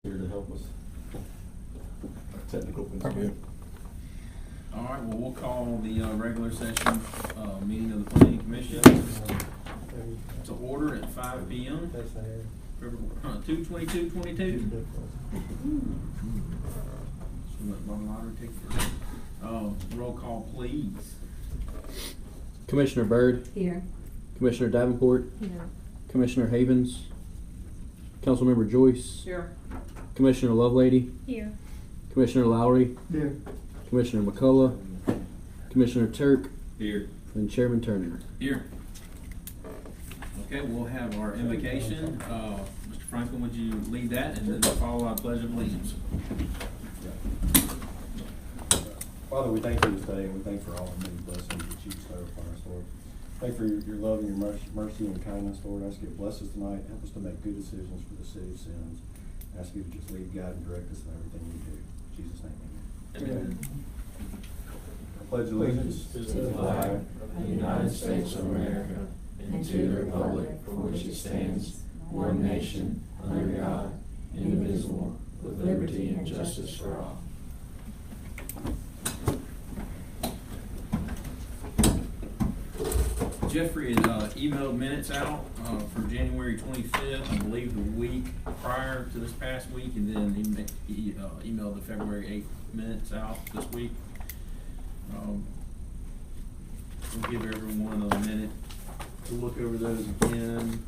here to help us. Technical. Okay. All right, well, we'll call the regular session meeting of the Planning Commission to order at 5 p.m. 2/22/22. Roll call, please. Commissioner Byrd, Here. Commissioner Davenport, Here. Commissioner Havens, Councilmember Joyce, Here. Commissioner Lovelady, Here. Commissioner Lowry, Here. Commissioner McCullough, Commissioner Turk, Here. and Chairman Turner. Here. Okay, we'll have our invocation. Mr. Franklin, would you lead that, and then follow our pledge of allegiance? Father, we thank you this day, and we thank you for all the many blessings that you bestow upon us, Lord. Thank you for your love and your mercy and kindness, Lord. I ask you to bless us tonight. Help us to make good decisions for the city of Semmes. I ask you to just lead, guide, and direct us in everything we do. In Jesus' name, amen. I pledge allegiance to the flag of the United States of America and to the republic for which it stands, one nation, under God, indivisible, with liberty and justice for all. Jeffrey had emailed minutes out for January 25th, I believe the week prior to this past week, and then he emailed the February 8th minutes out this week. We'll give everyone a minute to look over those again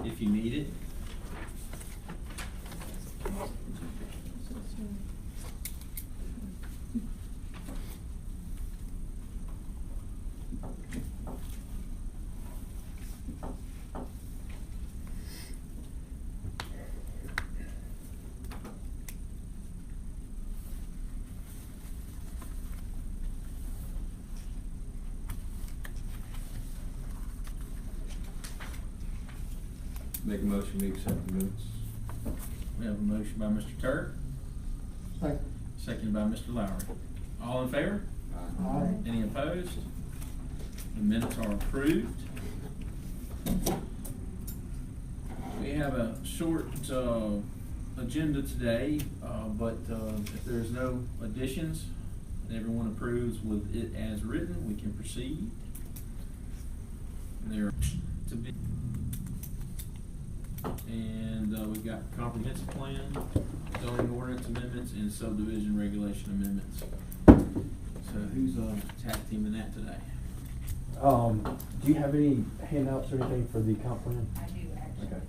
if you need it. Make a motion to accept the minutes. We have a motion by Mr. Turk, seconded by Mr. Lowry. All in favor? Aye. Any opposed? The minutes are approved. We have a short agenda today, but if there's no additions and everyone approves with it as written, we can proceed. There to be, and we've got comprehensive plan, zoning ordinance amendments, and subdivision regulation amendments. So who's tag teaming that today? Do you have any handouts or anything for the comp plan? I do actually. Okay.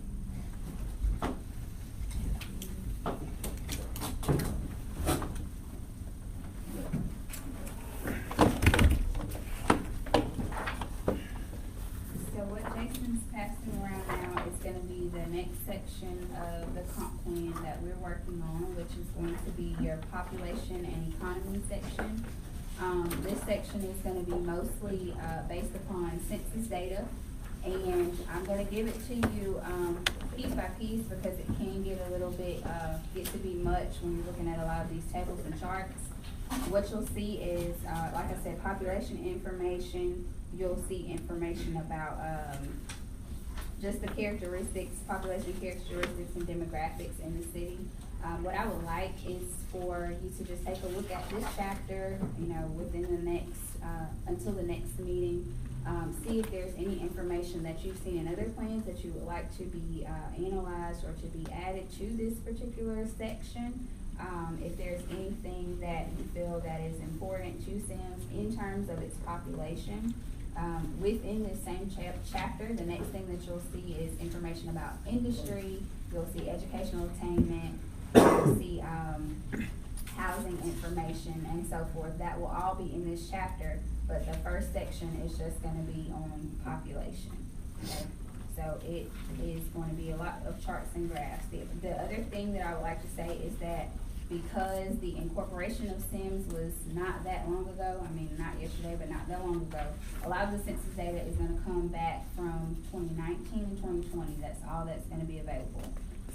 So what Jason's passing around now is gonna be the next section of the comp plan that we're working on, which is going to be your population and economy section. This section is gonna be mostly, based upon census data, and I'm gonna give it to you, piece by piece, because it can get a little bit, get to be much when you're looking at a lot of these tables and charts. What you'll see is, like I said, population information. You'll see information about, just the characteristics, population characteristics and demographics in the city. What I would like is for you to just take a look at this chapter, you know, within the next, until the next meeting. See if there's any information that you've seen in other plans that you would like to be analyzed or to be added to this particular section. If there's anything that you feel that is important to Semmes in terms of its population. Within this same chapter, the next thing that you'll see is information about industry. You'll see educational attainment. You'll see housing information and so forth. That will all be in this chapter, but the first section is just going to be on population. Okay? So it is going to be a lot of charts and graphs. The other thing that I would like to say is that because the incorporation of Semmes was not that long ago, I mean not yesterday, but not that long ago, a lot of the census data is going to come back from 2019 and 2020. That's all that's going to be available.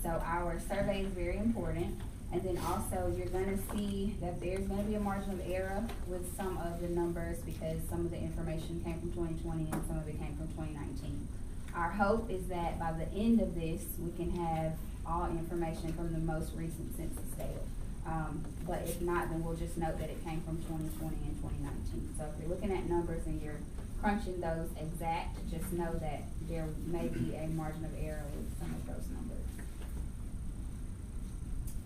So our survey is very important. And then also you're going to see that there's going to be a margin of error with some of the numbers because some of the information came from 2020 and some of it came from 2019. Our hope is that by the end of this, we can have all information from the most recent census data. But if not, then we'll just note that it came from 2020 and 2019. So if you're looking at numbers and you're crunching those exact, just know that there may be a margin of error with some of those numbers.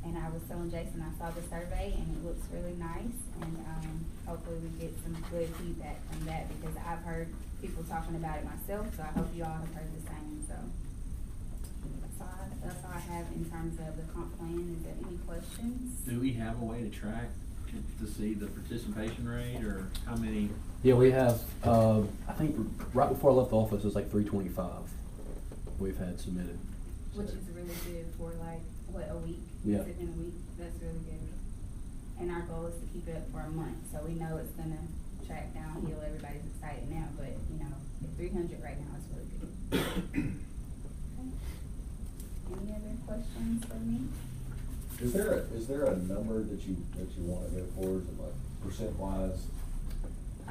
And I was telling Jason, I saw the survey and it looks really nice, and hopefully we get some good feedback from that, because I've heard people talking about it myself, so I hope you all have heard the same. So that's all I have in terms of the comp plan. Is there any questions? Do we have a way to track to see the participation rate, or how many? Yeah, we have, I think right before I left the office, it was like 325 we've had submitted. Which is really good for like, what, a week? Yeah. Is it in a week? That's really good. And our goal is to keep it up for a month, so we know it's gonna track downhill. Everybody's excited now, but you know, at 300 right now is really good. Okay. Any other questions for me? Is there a number that you wanna go for, is it like percent wise?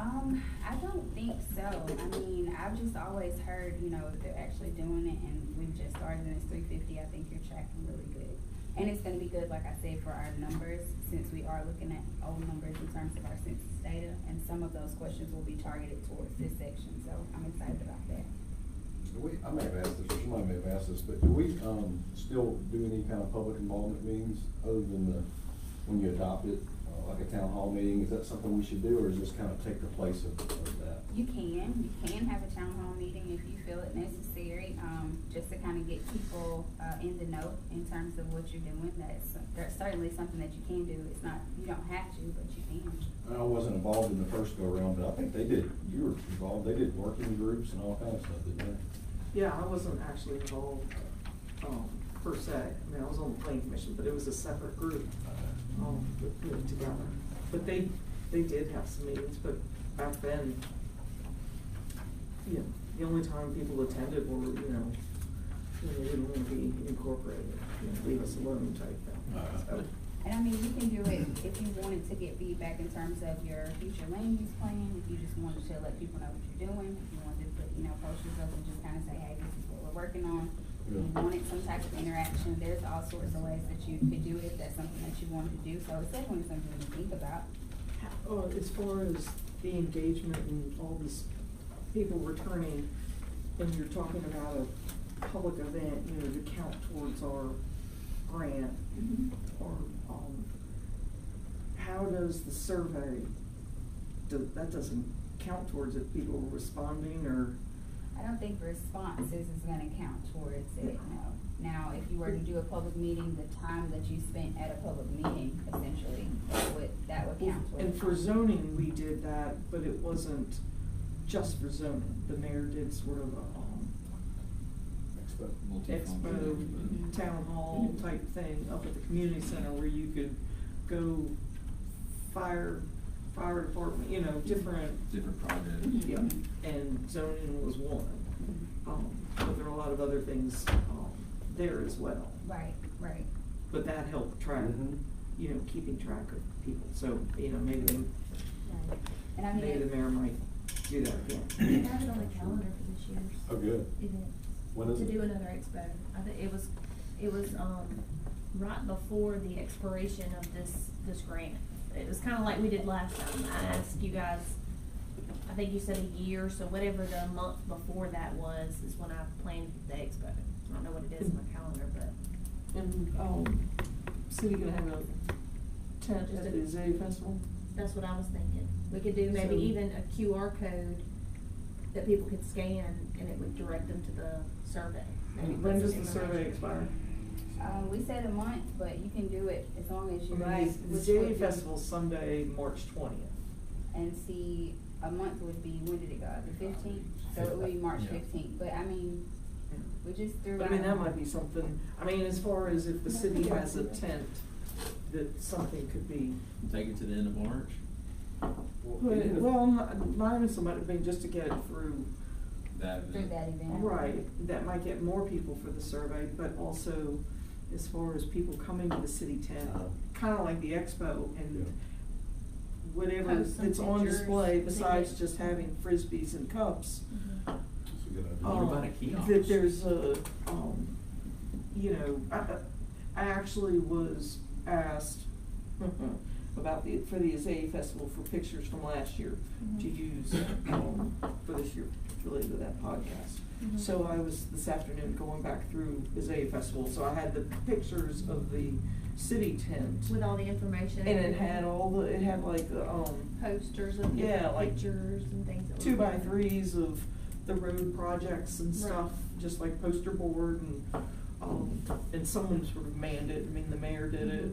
I don't think so. I mean, I've just always heard, you know, they're actually doing it, and we've just started, and it's 350. I think you're tracking really good. And it's gonna be good, like I said, for our numbers, since we are looking at old numbers in terms of our census data, and some of those questions will be targeted towards this section, so I'm excited about that. I may have asked this, or somebody may have asked this, but do we, still do any kind of public involvement meetings other than when you adopt it, like a town hall meeting? Is that something we should do, or does this kind of take the place of that? You can have a town hall meeting if you feel it necessary, just to kind of get people, in the know in terms of what you're doing. That's certainly something that you can do. It's not, you don't have to, but you can. I wasn't involved in the first go around, but I think you were involved, they did working groups and all kinds of stuff, didn't they? Yeah, I wasn't actually involved, per se. I mean, I was on the planning commission, but it was a separate group, that put it together. But they did have some meetings, but back then, the only time people attended were, when they didn't want to be incorporated, leave us alone type thing. So, And I mean, you can do it if you wanted to get feedback in terms of your future land use plan, if you just wanted to let people know what you're doing, if you wanted to put, posters up and just kind of say, hey, this is what we're working on. If you wanted some type of interaction, there's all sorts of ways that you could do it if that's something that you wanted to do. So it's definitely something to think about. as far as the engagement and all these people returning, and you're talking about a public event, to count towards our grant, or, how does the survey, that doesn't count towards it, people responding, or? I don't think responses is gonna count towards it, no. Now, if you were to do a public meeting, the time that you spent at a public meeting, essentially, that would count towards it. And for zoning, we did that, but it wasn't just for zoning. The mayor did sort of a, expo, town hall type thing up at the community center where you could go fire department, Different projects. yeah, and zoning was one. But there are a lot of other things, there as well. Right. But that helped track, keeping track of people, so, maybe Right. And I mean, maybe the mayor might do that again. We have it on the calendar for this year's Oh, good. event. When is To it? do another expo. I think it was right before the expiration of this grant. It was kinda like we did last time. I asked you guys, I think you said a year, so whatever the month before that was is when I planned the expo. I don't know what it is in my calendar, but. And, city gonna have a tent at the Azalea Festival? That's what I was thinking. We could do maybe So- even a QR code that people could scan, and it would direct them to the survey. Maybe put When does some the survey information. expire? we said a month, but you can do it as long as you The like. Azalea Festival's Sunday, March 20th. And see, a month would be, when did it go, the 15th? So it would be March Yeah. 15th, but I mean, we just threw But out. I mean, that might be something, as far as if the city has a tent, that something could be. Take it to the end of March. Well, mine is might have been just to get it through. Through that event. Right, that might get more people for the survey, but also as far as people coming to the city tent, kinda like the expo, and whatever Post some that's on pictures, display besides maybe. just having frisbees and cups. That's a good idea. What about a kiosk? That there's a, you know, I actually was asked about for the Azalea Festival for pictures from last year to use for this year related to that podcast. So I was this afternoon going back through Azalea Festival, so I had the pictures of the city tent. With all the information. And it had it had like the, posters of like pictures and things. That 2x3s of the road projects and stuff, just like poster board, and someone sort of manned it. I mean, the mayor did it.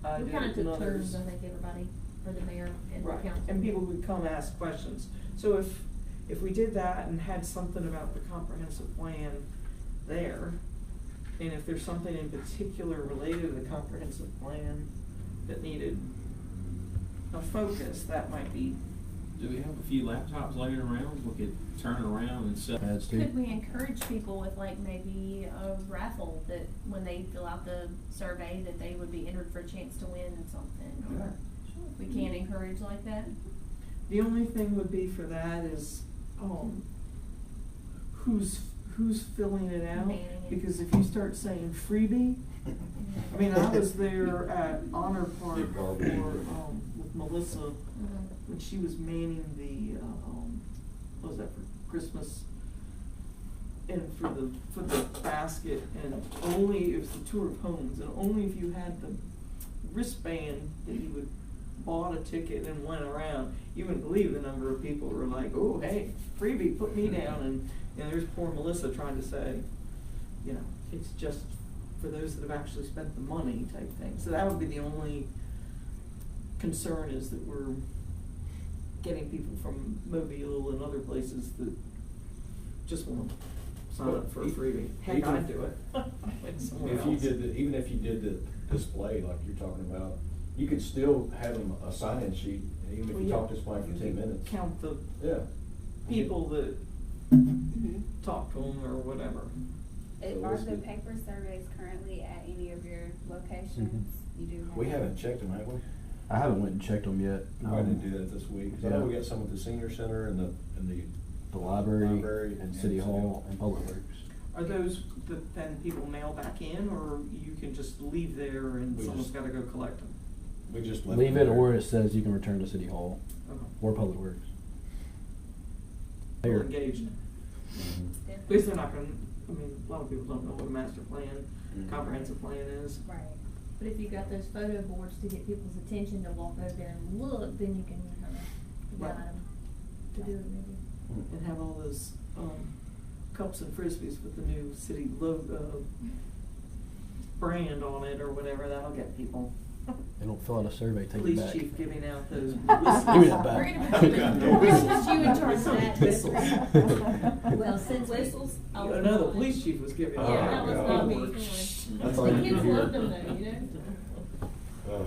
I We did kind it, of and took others. turns, I think, everybody, for the mayor and the Right, council. and people would come ask questions. So if we did that and had something about the comprehensive plan there, and if there's something in particular related to the comprehensive plan that needed a focus, that might be. Do we have a few laptops laying around? We could turn it around and sell. Ads too. Could we encourage people with like maybe a raffle that when they fill out the survey that they would be entered for a chance to win something? Or we can't encourage like that? The only thing would be for that is, who's filling it out? Manning it. Because if you start saying freebie, I mean, I was there at Honor Park with Melissa when she was manning the, what was that, for Christmas? And for the basket, and only, it was the tour of homes, and only if you had the wristband that you would bought a ticket and went around, you wouldn't believe the number of people who were like, oh, hey, freebie, put me down. And there's poor Melissa trying to say, you know, it's just for those that have actually spent the money type thing. So that would be the only concern, is that we're getting people from Mobile and other places that just want to sign up for a freebie. Heck, Even I'd do it. Like somewhere If you else. did, even if you did the display like you're talking about, you could still have them a sign-in sheet, and even if you talk to somebody for 10 minutes. Count the Yeah. people that talk to them or whatever. So Are it's the good. paper surveys currently at any of your locations? You do have. We haven't checked them, have we? I haven't went and checked them yet. We probably didn't do that this week, 'cause I know we got some at the senior center and The library, Library and City Hall, and Public Works. Are those that then people mail back in, or you can just leave there and We someone's just- gotta go collect them? we just left Leave them it, there. or it says you can return to City Hall Okay. or Public Works. Well There. engaged. Mhm. At least they're not gonna, I mean, a lot of people don't know what a master plan, Mhm. comprehensive plan is. Right. But if you got those photo boards to get people's attention to walk over there and look, then you can kind of guide them to do it maybe. And have all those, cups and frisbees with the new city logo, brand on it or whatever, that'll get people. They don't fill out a survey, take it Police back. chief giving out those. Give me that back. We're gonna put you in charge of that. Whistles. Well, since Whistles. Oh, no, the police chief was giving out. Yeah, that was not me. That's The all you kids can hear. loved them though, you know?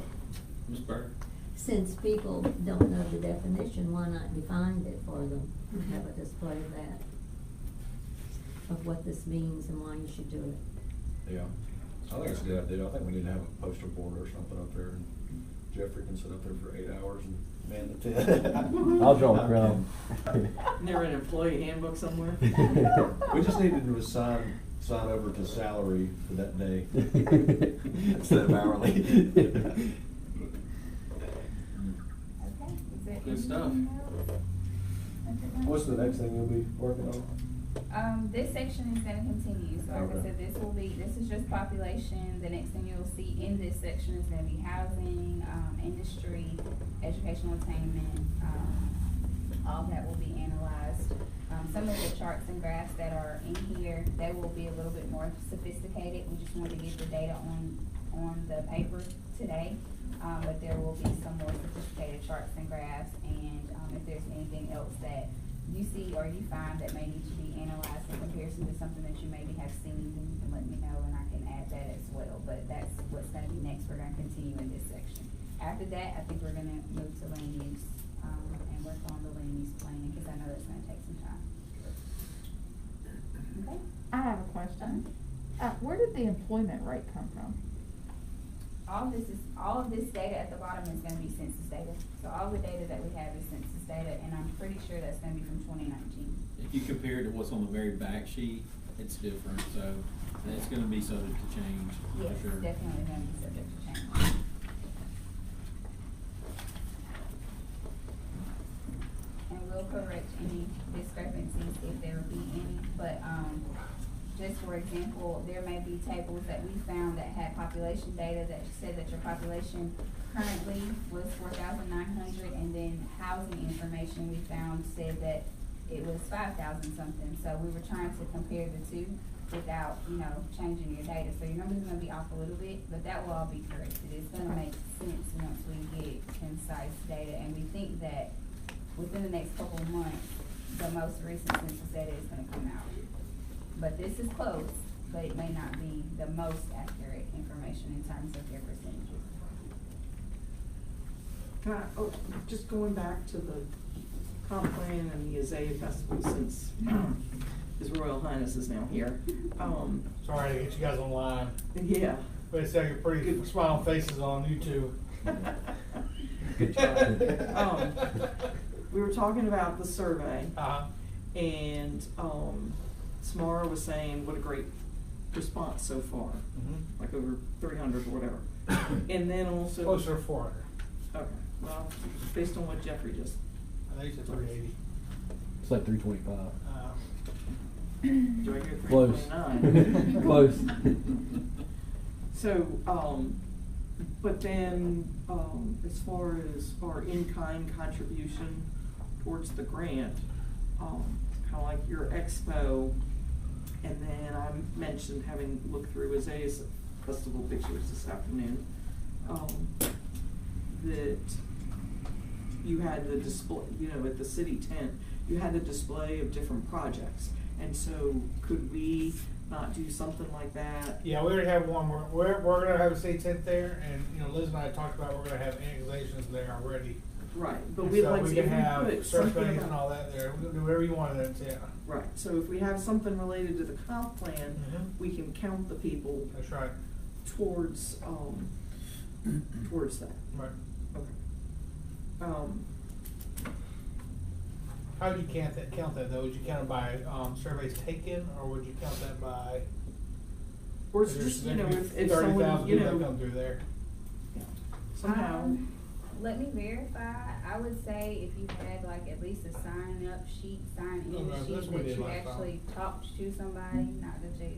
Ms. Burke? Since people don't know the definition, why not define it for them? Mm-hmm. Have a display of that, of what this means and why you should do it. Yeah, I think it's a good idea. I think we need to have a poster board or something up there, and Jeffrey can sit up there for 8 hours and man the tent. I'll draw a crowd. And they're in an employee handbook somewhere. We just needed to sign over to salary for that day instead of hourly. Okay. Is there Good stuff. anything else? What's the next thing you'll be working on? This section is gonna continue, so like I Okay. said, this is just population. The next thing you'll see in this section is gonna be housing, industry, educational attainment, all that will be analyzed. Some of the charts and graphs that are in here, they will be a little bit more sophisticated. We just wanted to get the data on the paper today. But there will be some more sophisticated charts and graphs, and if there's anything else that you see or you find that may need to be analyzed in comparison to something that you maybe have seen, then you can let me know and I can add that as well. But that's what's gonna be next. We're gonna continue in this section. After that, I think we're gonna move to land use, and work on the land use plan, because I know that's gonna take some time. Okay? I have a question. Where did the employment rate come from? All of this data at the bottom is gonna be census data. So all the data that we have is census data, and I'm pretty sure that's gonna be from 2019. If you compare it to what's on the very back sheet, it's different, so It's gonna be subject to change, Yes, for sure. definitely gonna be subject to change. And we'll correct any discrepancies if there be any, but, just for example, there may be tables that we found that had population data that said that your population currently was 4,900, and then housing information we found said that it was 5,000 something. So we were trying to compare the two without, changing your data. So your number's gonna be off a little bit, but that will all be corrected. It's gonna make sense once we get concise data, and we think that within the next couple of months, the most recent census data is gonna come out. But this is close, but it may not be the most accurate information in terms of your percentages. Just going back to the comp plan and the Isaiah Festival, since His Royal Highness is now here. Sorry to get you guys online, Yeah. but it's like your pretty smiling faces on YouTube. Good job. We were talking about the survey, Uh-huh. and Samara was saying what a great response so far, Mhm. like over 300 or whatever. And then also Closer to 400. Okay, well, based on what Jeffrey just. I think it's 380. It's like 325. Do I hear Close. 329? Close. So, but then, as far as our in-kind contribution towards the grant, kinda like your expo, and then I mentioned having looked through Isaiah's festival pictures this afternoon, that you had the display, at the city tent, you had a display of different projects. And so could we not do something like that? Yeah, we already have one. We're gonna have a state tent there, and Liz and I talked about we're gonna have annexations there already. Right, but And we so like we if can we have put something surveys about- and all that there. We can do whatever you want in that tent. Right, so if we have something related to the comp plan, Mhm. we can count the people That's right. towards that. Right. Okay. How would you count that though? Would you count it by surveys taken, or would you count that by? Or it's just, if 30,000 someone, people that come through there. somehow. Let me verify. I would say if you had like at least a sign up sheet, sign in No, that's sheet what we that did you last time. actually talked to somebody, not that you,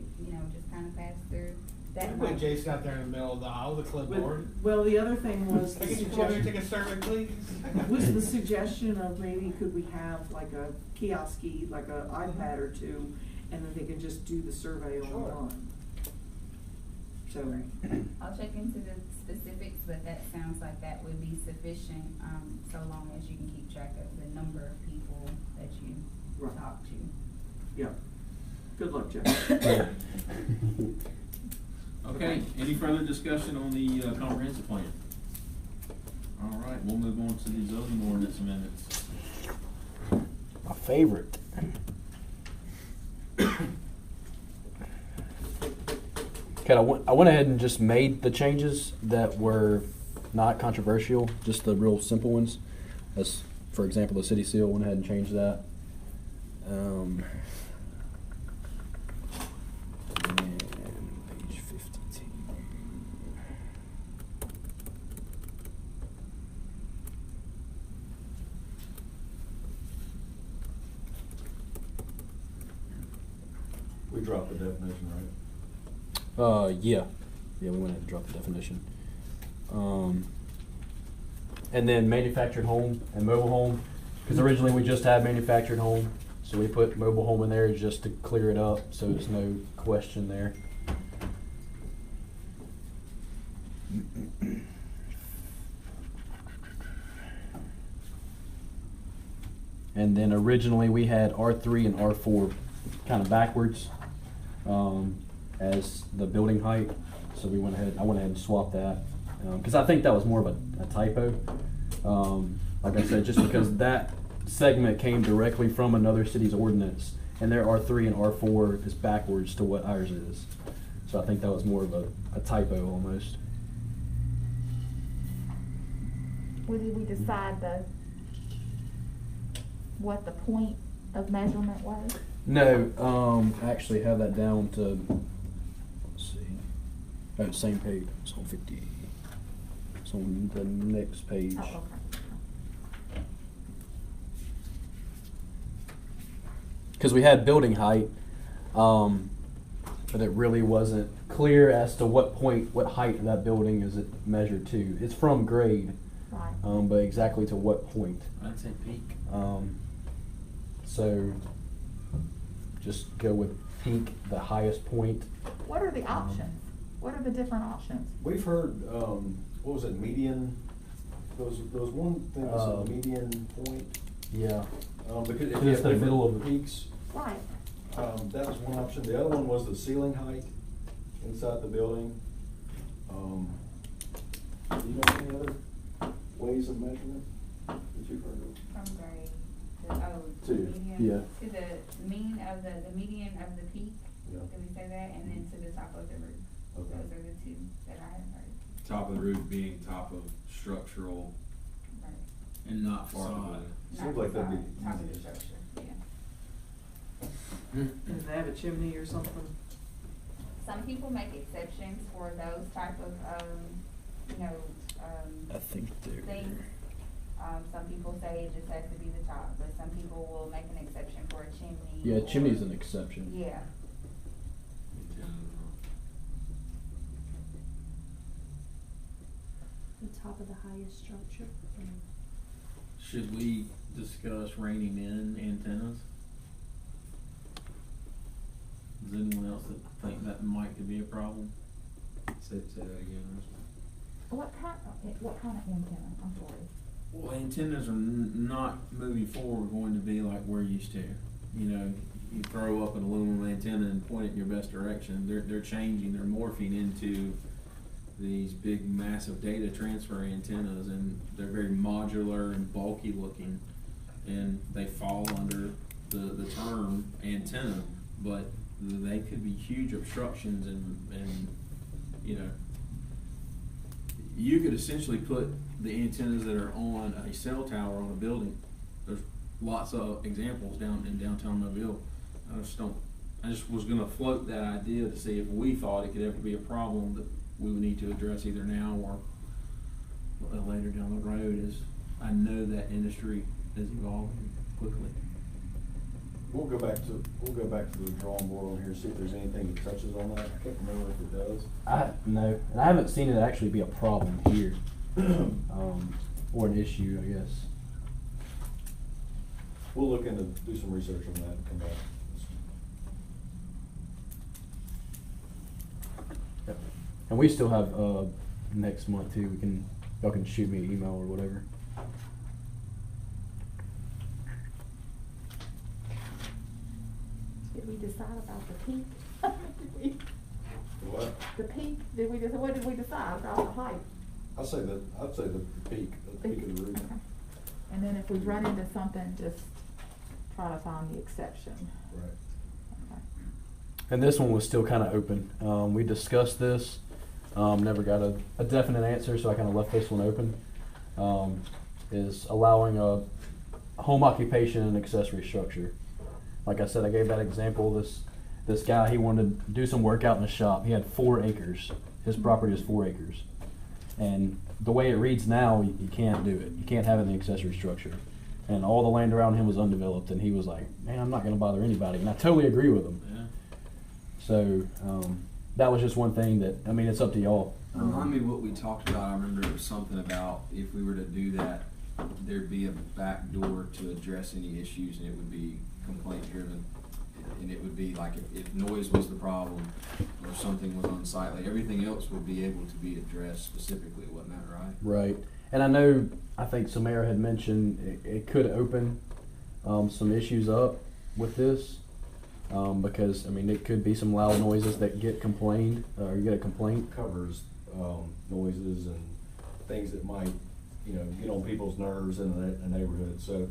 just kind of pass through. That We put might- Jason out there in the middle of the aisle with a clipboard. Well, the other thing was the Can I get you to take a suggestion, survey, please? was the suggestion of maybe could we have like a kiosk-y, like a iPad or two, and then they can just do the survey Sure. online. So, I'll check into the specifics, but that sounds like that would be sufficient, so long as you can keep track of the number of people that you Right. talk to. yeah. Good luck, Jeff. Okay, any further discussion on the comprehensive plan? All right, we'll move on to the zoning ordinance amendments. My favorite. Okay, I went ahead and just made the changes that were not controversial, just the real simple ones. As, for example, the city seal, went ahead and changed that. And page 52. We dropped the definition, right? Yeah, we went ahead and dropped the definition. And then manufactured home and mobile home, because originally we just had manufactured home, so we put mobile home in there just to clear it up, so there's no question there. And then originally we had R3 and R4 kind of backwards as the building height. So I went ahead and swapped that because I think that was more of a typo. Like I said, just because that segment came directly from another city's ordinance, and their R3 and R4 is backwards to what ours is. So I think that was more of a typo almost. Well, did we decide what the point of measurement was? No, I actually have that down to Oh, same page. It's on 50. It's on the next page. Oh, okay. Because we had building height, but it really wasn't clear as to what height of that building is it measured to. It's from grade, Right. but exactly to what point. I'd say peak. So just go with peak, the highest point. What are the options? What are the different options? We've heard, what was it, median? There was one thing that said median point. Yeah. Because if It's you have the middle different of peaks, Right. that was one option. The other one was the ceiling height inside the building. Do you know any other ways of measurement that you've heard of? From grade to, To, the median. yeah. To the mean of the median of the peak, Yeah. did we say that? And then to the top of the roof. Okay. Those are the two that I have heard. Top of the roof being top of structural Right. And not part of facade. the. Seems like that'd be Top of the easy. structure, yeah. And they have a chimney or something? Some people make exceptions for those type of, I think they're. things. Some people say it just has to be the top, but some people will make an exception for a chimney. Yeah, or- chimney's an exception. Yeah. The top of the highest structure. Should we discuss reining in antennas? Does anyone else that think that might could be a problem? Say that again. What kind of antenna? I'm sorry. Well, antennas are not moving forward going to be like we're used to. You know, you throw up an aluminum antenna and point it in your best direction. They're changing, they're morphing into these big massive data transfer antennas, and they're very modular and bulky looking, and they fall under the term antenna, but they could be huge obstructions, and you know, you could essentially put the antennas that are on a cell tower on a building. There's lots of examples down in downtown Mobile. I just was gonna float that idea to see if we thought it could ever be a problem that we would need to address either now or later down the road. As I know that industry is evolving quickly. We'll go back to the drawing board on here, see if there's anything that touches on that. I can't remember if it does. No, and I haven't seen it actually be a problem here, or an issue, I guess. We'll look into, do some research on that and come back. Yep. And we still have next month too. Y'all can shoot me an email or whatever. Did we decide about the peak? What? The peak, what did we decide about the height? I'd say the peak of the roof. Okay. And then if we run into something, just try to find the exception. Right. Okay. And this one was still kind of open. We discussed this, never got a definite answer, so I kind of left this one open. Is allowing a home occupation and accessory structure. Like I said, I gave that example. This guy, he wanted to do some work out in the shop. He had 4 acres. His property is 4 acres. And the way it reads now, you can't do it. You can't have it in the accessory structure. And all the land around him was undeveloped, and he was like, man, I'm not going to bother anybody. And I totally agree with him. Yeah. So that was just one thing that, I mean, it's up to y'all. Remind me what we talked about. I remember it was something about if we were to do that, there'd be a back door to address any issues, and it would be complaint driven. And it would be like if noise was the problem or something was unsightly, everything else would be able to be addressed specifically. Wasn't that right? Right. And I think Samara had mentioned it could open some issues up with this because, I mean, it could be some loud noises that get complained, or you get a complaint. Covers noises and things that might, get on people's nerves in a neighborhood. So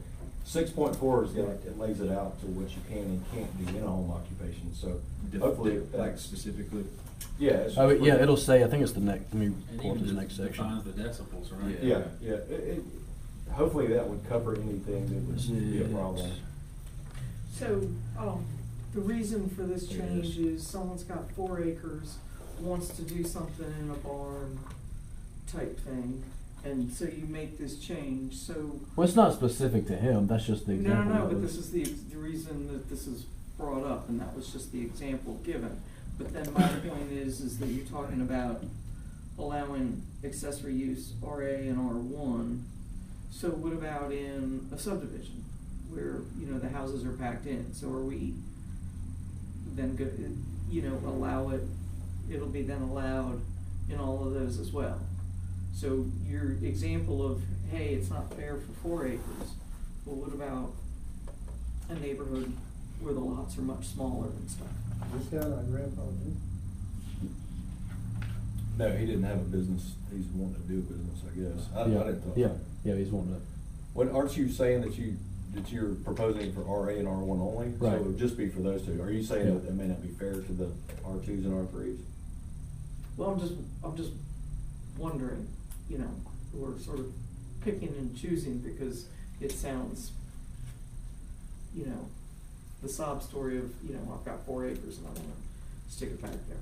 6.4 is it lays it out to what you can and can't do in a home occupation. So hopefully, like specifically. Yeah. It'll say, I think it's the next, let me And pull up even this next section. defines the decibels, right? Yeah. Hopefully that would cover anything that would be a problem. So, the reason for this change is someone's got 4 acres wants to do something in a barn type thing, and so you make this change, so. Well, it's not specific to him, that's just the No, example. no, of but it. this is the reason that this is brought up, and that was just the example given. But then my point is that you're talking about allowing accessory use RA and R1. So what about in a subdivision where, you know, the houses are packed in? So are we then go, you know, allow it, it'll be then allowed in all of those as well? So your example of, hey, it's not fair for 4 acres, well, what about a neighborhood where the lots are much smaller and stuff? This guy, my grandpa, did. No, he didn't have a business, he's wanting to do a business, I guess. I didn't thought. Yeah, he's wanting to. What, aren't you saying that you're proposing for RA and R1 only? Right. So it would just be for those two. Are you saying Yeah. that it may not be fair to the R2s and R3s? Well, I'm just wondering, you know, we're sort of picking and choosing because it sounds, you know, the sob story of, you know, I've got 4 acres and I wanna stick it back there.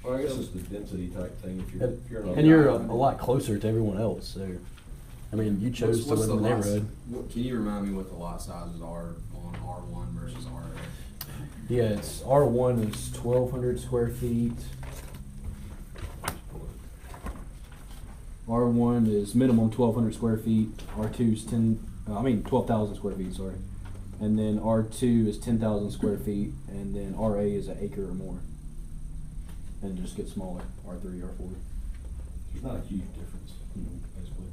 Well, I guess it's the density type thing if you're not. And you're a lot closer to everyone else, so, I mean, you chose to What's live in the lots- neighborhood. Can you remind me what the lot sizes are on R1 versus RA? Yeah, it's R1 is 1,200 square feet. R1 is minimum 1,200 square feet. R2 is 12,000 square feet, sorry. And then R2 is 10,000 square feet, and then RA is an acre or more. And it just gets smaller, R3, R4. There's not a huge difference, Mhm. basically.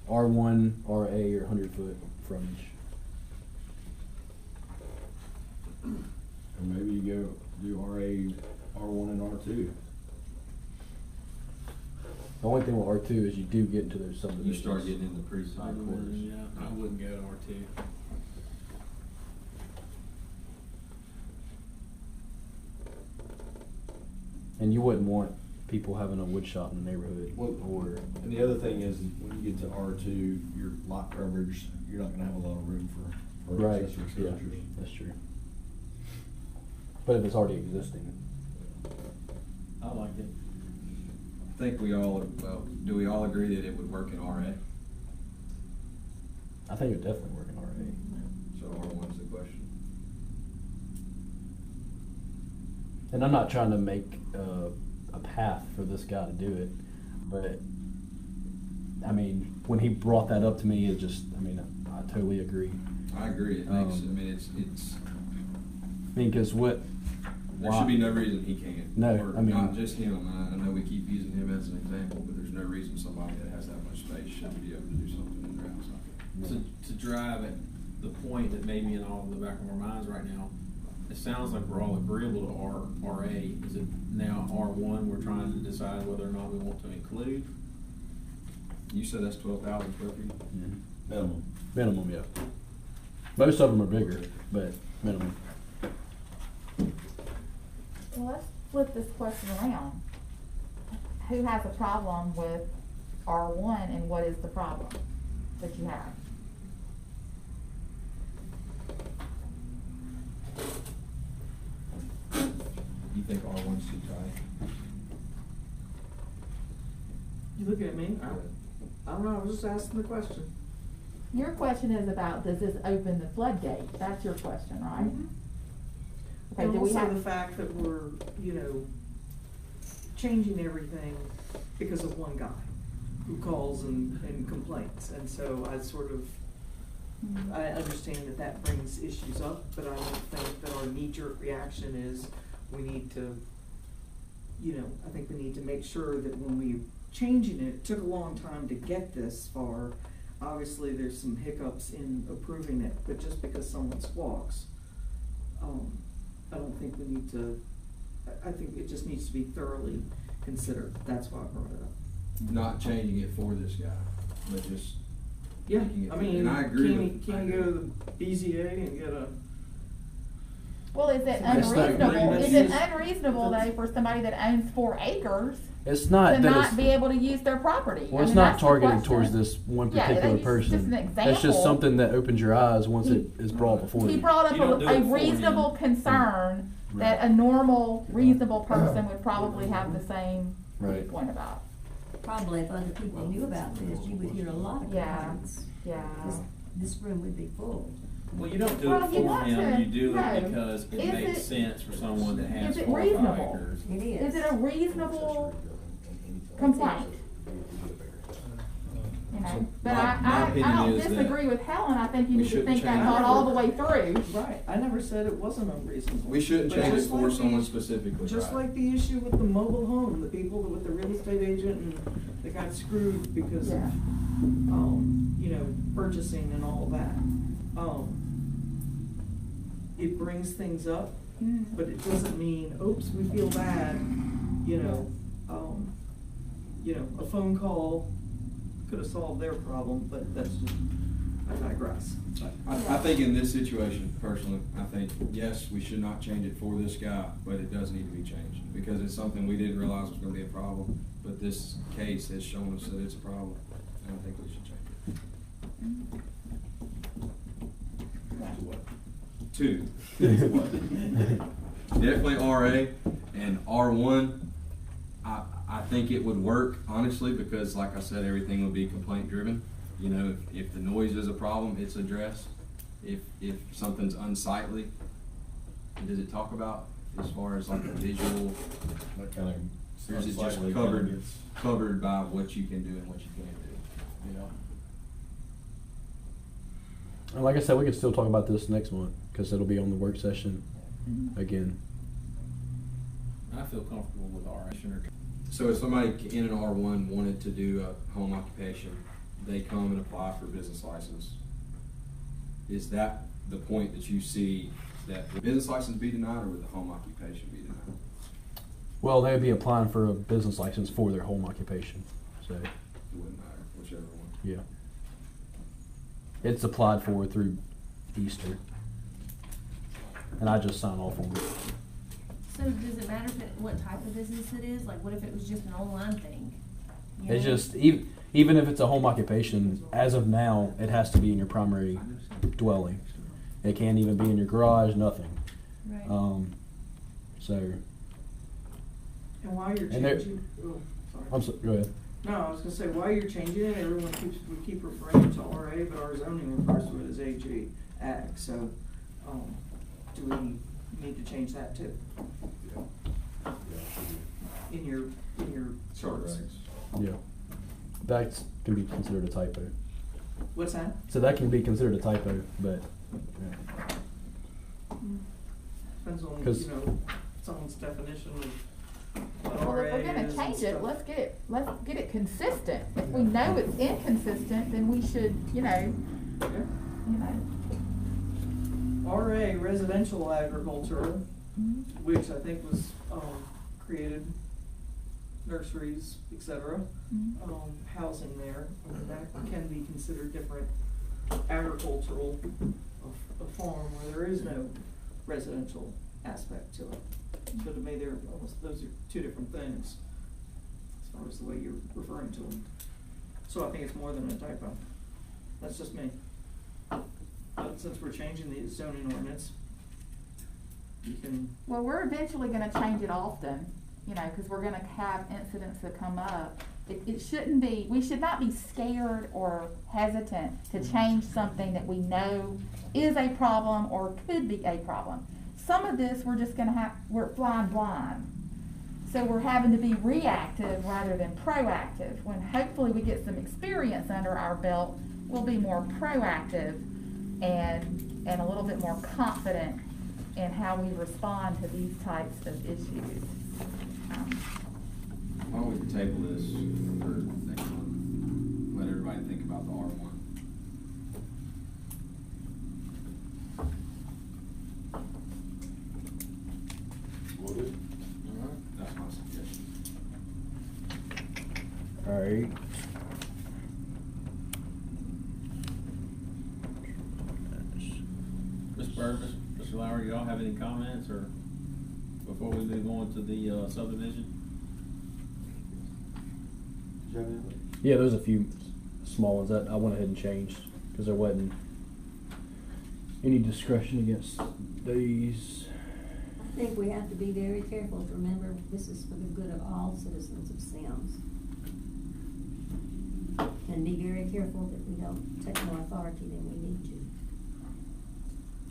R1, RA are 100-foot frontage. Or maybe you go do RA, R1 and R2. The only thing with R2 is you do get into those You subdivisions. start getting into pretty tight quarters. Yeah, I wouldn't go to R2. And you wouldn't want people having a wood shop in the neighborhood. Or And the other thing is, when you get to R2, your lot coverage, you're not gonna have a lot of room for right, accessory yeah, structures. that's true. But if it's already existing, I like it. I think do we all agree that it would work in RA? I think it would definitely work in RA. So R1's the question. And I'm not trying to make a path for this guy to do it, but I mean, when he brought that up to me, it just, I mean, I totally agree. I agree. It makes, I mean, it's. I mean, because what? There should be no reason he can't. No, Or I mean- not just him. I know we keep using him as an example, but there's no reason somebody that has that much space shouldn't be able to do something in their house. To drive at the point that maybe in all the back of our minds right now, it sounds like we're all agreeable to RA. Is it now R1 we're trying to decide whether or not we want to include? You said that's 12,000 square feet? Minimum. Minimum, yeah. Most of them are bigger, but minimum. Well, let's flip this question around. Who has a problem with R1 and what is the problem that you have? You think R1's too tight? You looking at me? I don't know, I was just asking the question. Your question is about, does this open the floodgate? That's your question, right? Okay, And do we also have the fact that we're, you know, changing everything because of one guy who calls and complains. And so I sort of, I understand that brings issues up, but I don't think that our knee-jerk reaction is we need to, you know, I think we need to make sure that when we changing it took a long time to get this far. Obviously, there's some hiccups in approving it, but just because someone squawks, I don't think we need to, I think it just needs to be thoroughly considered. That's why I brought it up. Not changing it for this guy, but just Yeah, making it. I mean, and I agree can with. he go to the BZA and get a, Well, is it That's not unreasonable, agreement. is it unreasonable though for somebody that owns 4 acres It's not to that not it's, be able to use their property. well, I it's mean, not that's the targeted question. towards this one Yeah, particular it's person. just an It's example. just something that opens your eyes once He- it is brought before He you. brought You don't up do a it for reasonable him. concern that Right. a normal, reasonable person would probably have the same Right. viewpoint about. Probably if other people knew about this, you would hear a lot of Yeah. complaints. Yeah. This room would be full. Well, you don't do Well, it you for want him, to- you do no. it because it Is makes it- sense for someone that has is it 4 or 5 reasonable? acres. It is. Is it a reasonable complaint? You know, but My I opinion don't is that disagree with Helen, I think you we need to shouldn't think that change thought it. all the way through. Right, I never said it wasn't unreasonable. We shouldn't But change it just for like someone the- specifically, Just right. like the issue with the mobile home, the people with the real estate agent and they got screwed because of, Yeah. you know, purchasing and all that. It brings things up, but it doesn't mean, oops, we feel bad, you know. A phone call could have solved their problem, but that's just, I digress. I think in this situation, personally, I think, yes, we should not change it for this guy, but it does need to be changed. Because it's something we didn't realize was gonna be a problem, but this case has shown us that it's a problem, and I think we should change it. What? 2. Definitely RA and R1. I think it would work, honestly, because like I said, everything would be complaint driven. You know, if the noise is a problem, it's addressed. If something's unsightly, does it talk about as far as like a visual, That kind of. or is it just unsightly kind of covered, gets- covered by what you can do and what you can't do? You know? And like I said, we can still talk about this next month, because it'll be on the work session again. I feel comfortable with our action or. So if somebody in an R1 wanted to do a home occupation, they come and apply for a business license. Is that the point that you see that the business license be denied, or would the home occupation be denied? Well, they'd be applying for a business license for their home occupation, so, It wouldn't matter, whichever one. yeah. It's applied for through Easter. And I just sign off on it. So does it matter what type of business it is? Like, what if it was just an online thing? You It's know? just, even if it's a home occupation, as of now, it has to be in your primary dwelling. It can't even be in your garage, nothing. Right. So, And while you're And there- changing, oh, sorry. I'm sorry, go ahead. No, I was gonna say, while you're changing it, we keep referring to RA, but our zoning refers to it as AG, ag, so, do we need to change that too? In your charts? Yeah. That can be considered a typo. What's that? So that can be considered a typo, but, Depends on, 'Cause- you know, someone's definition of what Well, RA if we're gonna is and change it, stuff. let's get it consistent. If we know it's inconsistent, then we should, Yeah. you know. RA, residential agriculture, which I think was, created, nurseries, et cetera, housing there, I mean, that can be considered different agricultural, a farm where there is no residential aspect to it. So to me, they're almost, those are two different things, as far as the way you're referring to them. So I think it's more than a typo. That's just me. But since we're changing the zoning ordinance, you can, Well, we're eventually gonna change it often, you know, cause we're gonna have incidents that come up. It shouldn't be, we should not be scared or hesitant to change something that we know is a problem or could be a problem. Some of this, we're just gonna we're flying blind. So we're having to be reactive rather than proactive. When hopefully we get some experience under our belt, we'll be more proactive and a little bit more confident in how we respond to these types of issues. Why don't we table this for next month? Let everybody think about the R1. Will do. Alright, that's my suggestion. all right. Mr. Byrd, Mr. Lowry, y'all have any comments or before we move on to the subdivision? got any? Yeah, there's a few small ones that I went ahead and changed because there wasn't any discretion against these. I think we have to be very careful to remember this is for the good of all citizens of Semmes. And be very careful that we don't take more authority than we need to.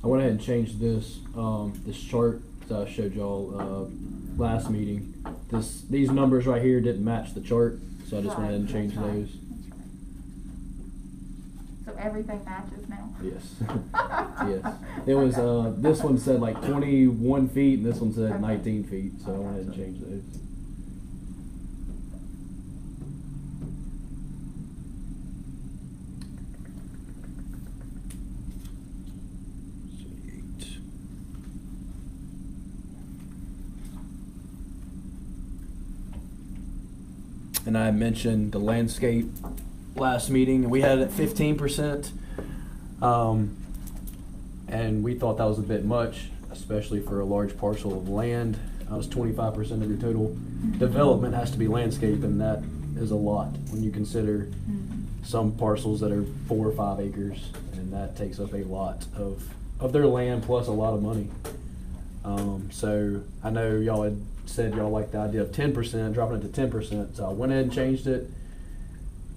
I went ahead and changed this this chart that I showed y'all last meeting. These numbers right here didn't match the chart, so I just went ahead and changed That's right. those. So everything matches now? Yes. Yes. It was this one said like 21 feet and this one said Okay. 19 feet, so I went ahead and changed those. And I mentioned the landscape last meeting, and we had it at 15%. And we thought that was a bit much, especially for a large parcel of land. That was 25% of your total development has to be landscape, and that is a lot when you consider some parcels that are 4 or 5 acres, and that takes up a lot of their land plus a lot of money. So I know y'all had said y'all liked the idea of 10%, dropping it to 10%. So I went ahead and changed it.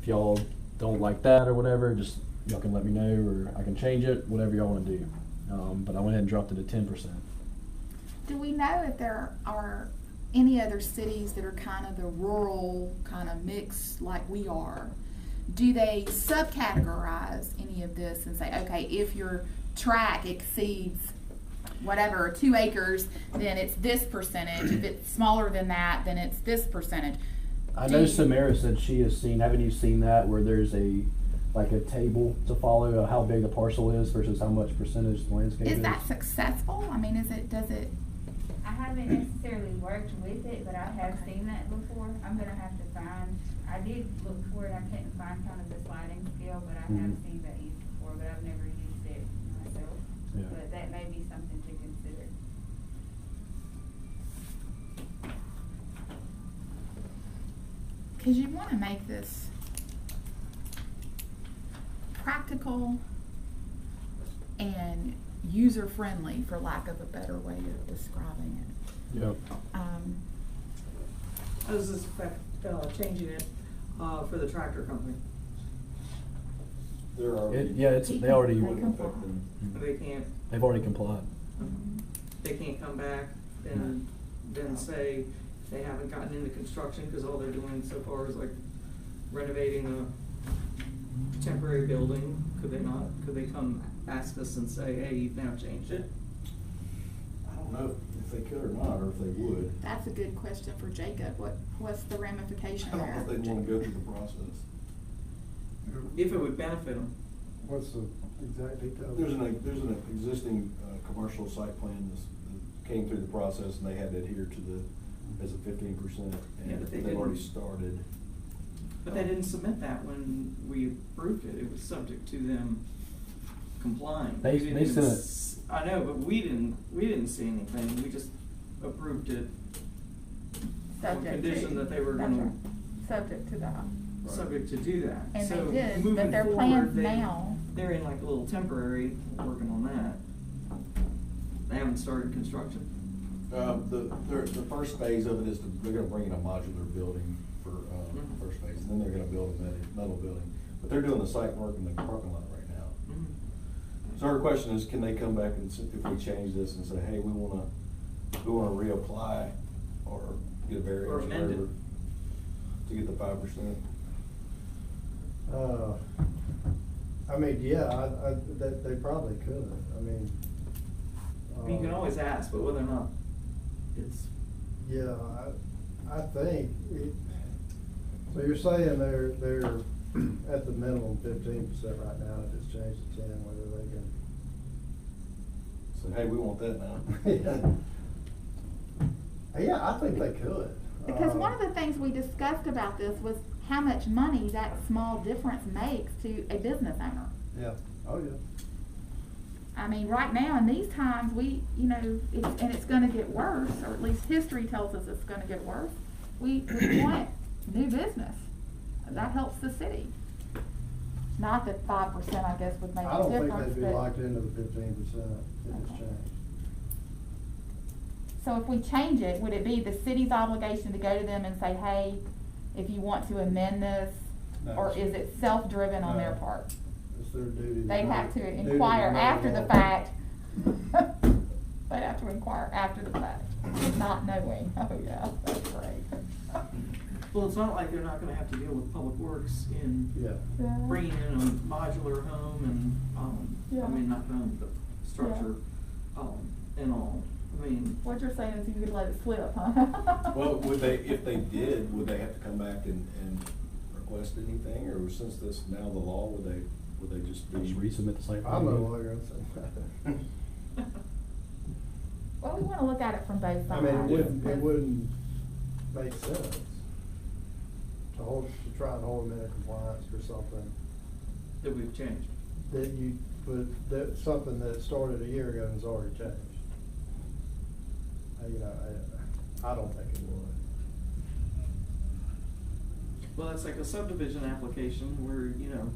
If y'all don't like that or whatever, just y'all can let me know, or I can change it, whatever y'all want to do. But I went ahead and dropped it to 10%. Do we know if there are any other cities that are kind of the rural kind of mix like we are? Do they subcategorize any of this and say, okay, if your tract exceeds whatever, 2 acres, then it's this percentage. If it's smaller than that, then it's this percentage. I know Semmes said she has seen, haven't you seen that, where there's a table to follow of how big the parcel is versus how much percentage the landscape is? Is that successful? I mean, does it? I haven't necessarily worked with it, but I have seen that before. I'm gonna have to find, I did look for it, I couldn't find kind of the sliding scale, but I have seen that used before, but I've never used it myself. Yeah. But that may be something to consider. Because you want to make this practical and user-friendly, for lack of a better way of describing it. Yep. How does this affect changing it for the tractor company? There are. They already, They've already complied. They can't come back and then say they haven't gotten into construction because all they're doing so far is like renovating a temporary building. Could they not? Could they come ask us and say, hey, you've now changed it? I don't know if they could or not, or if they would. That's a good question for Jacob. What's the ramification I don't know there? if they'd want to go through the process. If it would benefit them. What's the exact detail? There's an existing commercial site plan that came through the process, and they had to adhere to as a 15%, Yeah, and but they they've already didn't. started. But they didn't submit that when we approved it. It was subject to them complying. They We didn't even sent it. I know, but we didn't see anything. We just approved it on Subject condition to. that they were That's gonna, right. Subject to that. subject to do that. And So they did, but moving their forward, plans they- now. They're in like a little temporary, working on that. They haven't started construction. The first phase of it is they're gonna bring in a modular building for, Mhm. first phase, and then they're gonna build a metal building. But they're doing the site work in the parking lot right now. So our question is, can they come back and if we change this and say, hey, we wanna reapply or get a variance Or or amend it. whatever to get the 5%? I mean, yeah, they probably could, I mean. You can always ask, but whether or not it's, Yeah, I think, so you're saying they're at the minimum 15% right now, if it's changed to 10, whether they can. Say, hey, we want that now. Yeah, I think they could. Because one of the things we discussed about this was how much money that small difference makes to a business owner. Yeah, oh, yeah. I mean, right now in these times, it's gonna get worse, or at least history tells us it's gonna get worse. We want new business. that helps the city. Not that 5%, I guess, would make I a don't think difference, they'd be but. locked into the 15% if it's Okay. changed. So if we change it, would it be the city's obligation to go to them and say, hey, if you want to amend this? No. Or is it self-driven on their No. part? It's their duty. They'd know- have to duty inquire know after the the law. fact. They'd have to inquire after the fact, not knowing. Oh, yeah, that's great. Well, it's not like they're not gonna have to deal with Public Works in Yeah. bringing in a modular home and, Yeah. I mean, not home, but structure, and all. I mean, What you're saying is you could let it slip, huh? Well, would they, if they did, would they have to come back and request anything, or since this now the law, would they just be? Just resubmit the site. I'm no plan. lawyer, so. Well, we wanna look at it from both I sides. mean, it wouldn't make sense to try and hold them in compliance for something that we've changed. that something that started a year ago and has already changed. You know, I don't think it would. Well, it's like a subdivision application where, you know,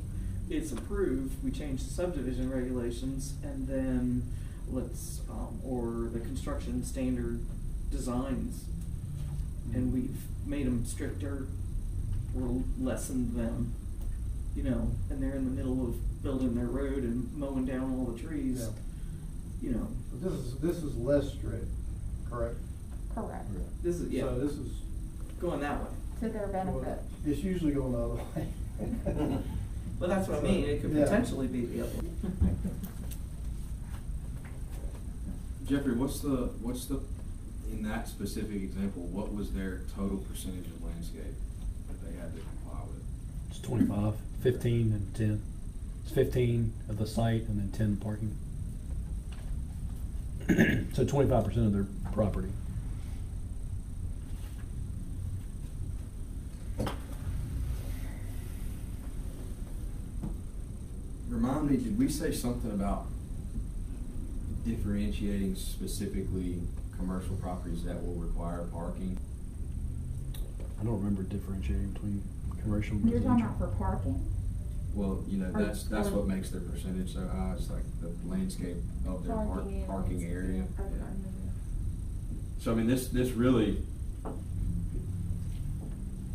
it's approved, we change the subdivision regulations, and then or the construction standard designs, and we've made them stricter or lessened them, you know, and they're in the middle of building their road and mowing down all the trees, Yeah. you know. But this is less strict, correct? Correct, This is, yeah, So this is, going that way. to their benefit. it's usually going the other way. But that's what I mean, it could Yeah. potentially be the other way. Jeffrey, what's the, in that specific example, what was their total percentage of landscape that they had to comply with? It's 25, 15, and 10. It's 15 of the site and then 10 parking. So 25% of their property. Remind me, did we say something about differentiating specifically commercial properties that will require parking? I don't remember differentiating between commercial and You're residential. talking about for parking? Well, you know, Or- that's or- what makes their percentage so high, it's like the landscape of their parking area. Okay. Yeah. So I mean, this really,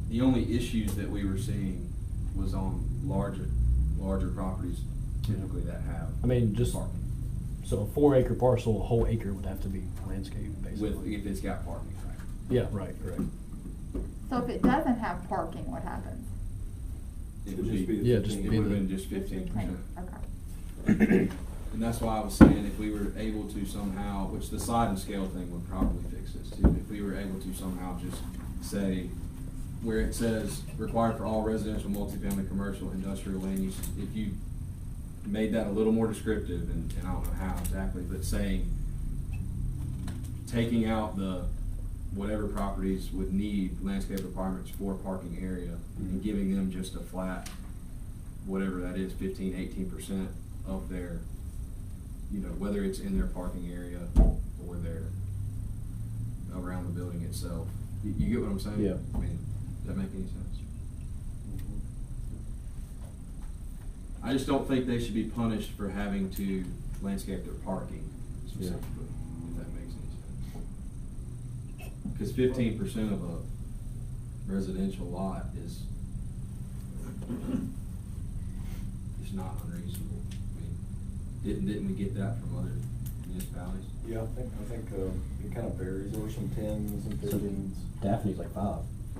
the only issues that we were seeing was on larger properties typically that have. I mean, just, parking. so a 4-acre parcel, a whole acre would have to be landscaped, basically. With, if it's got parking, right? Yeah, right, correct. So if it doesn't have parking, what happens? It would Just be, be Yeah, just it be would have the- been just 15%. Okay. And that's why I was saying if we were able to somehow, which the slide and scale thing would probably fix this too, if we were able to somehow just say, where it says required for all residential, multifamily, commercial, industrial land use, if you made that a little more descriptive, and I don't know how exactly, but saying, taking out the whatever properties would need landscape requirements for parking area, and giving them just a flat, whatever that is, 15-18% of their, you know, whether it's in their parking area or their, around the building itself. You get what I'm saying? Yeah. I mean, does that make any sense? I just don't think they should be punished for having to landscape their parking specifically, if that makes any sense. Because 15% of a residential lot is not unreasonable. I mean, didn't we get that from other municipalities? Yeah, I think it kind of varies, there were some 10s and 15s. Daphne's like 5.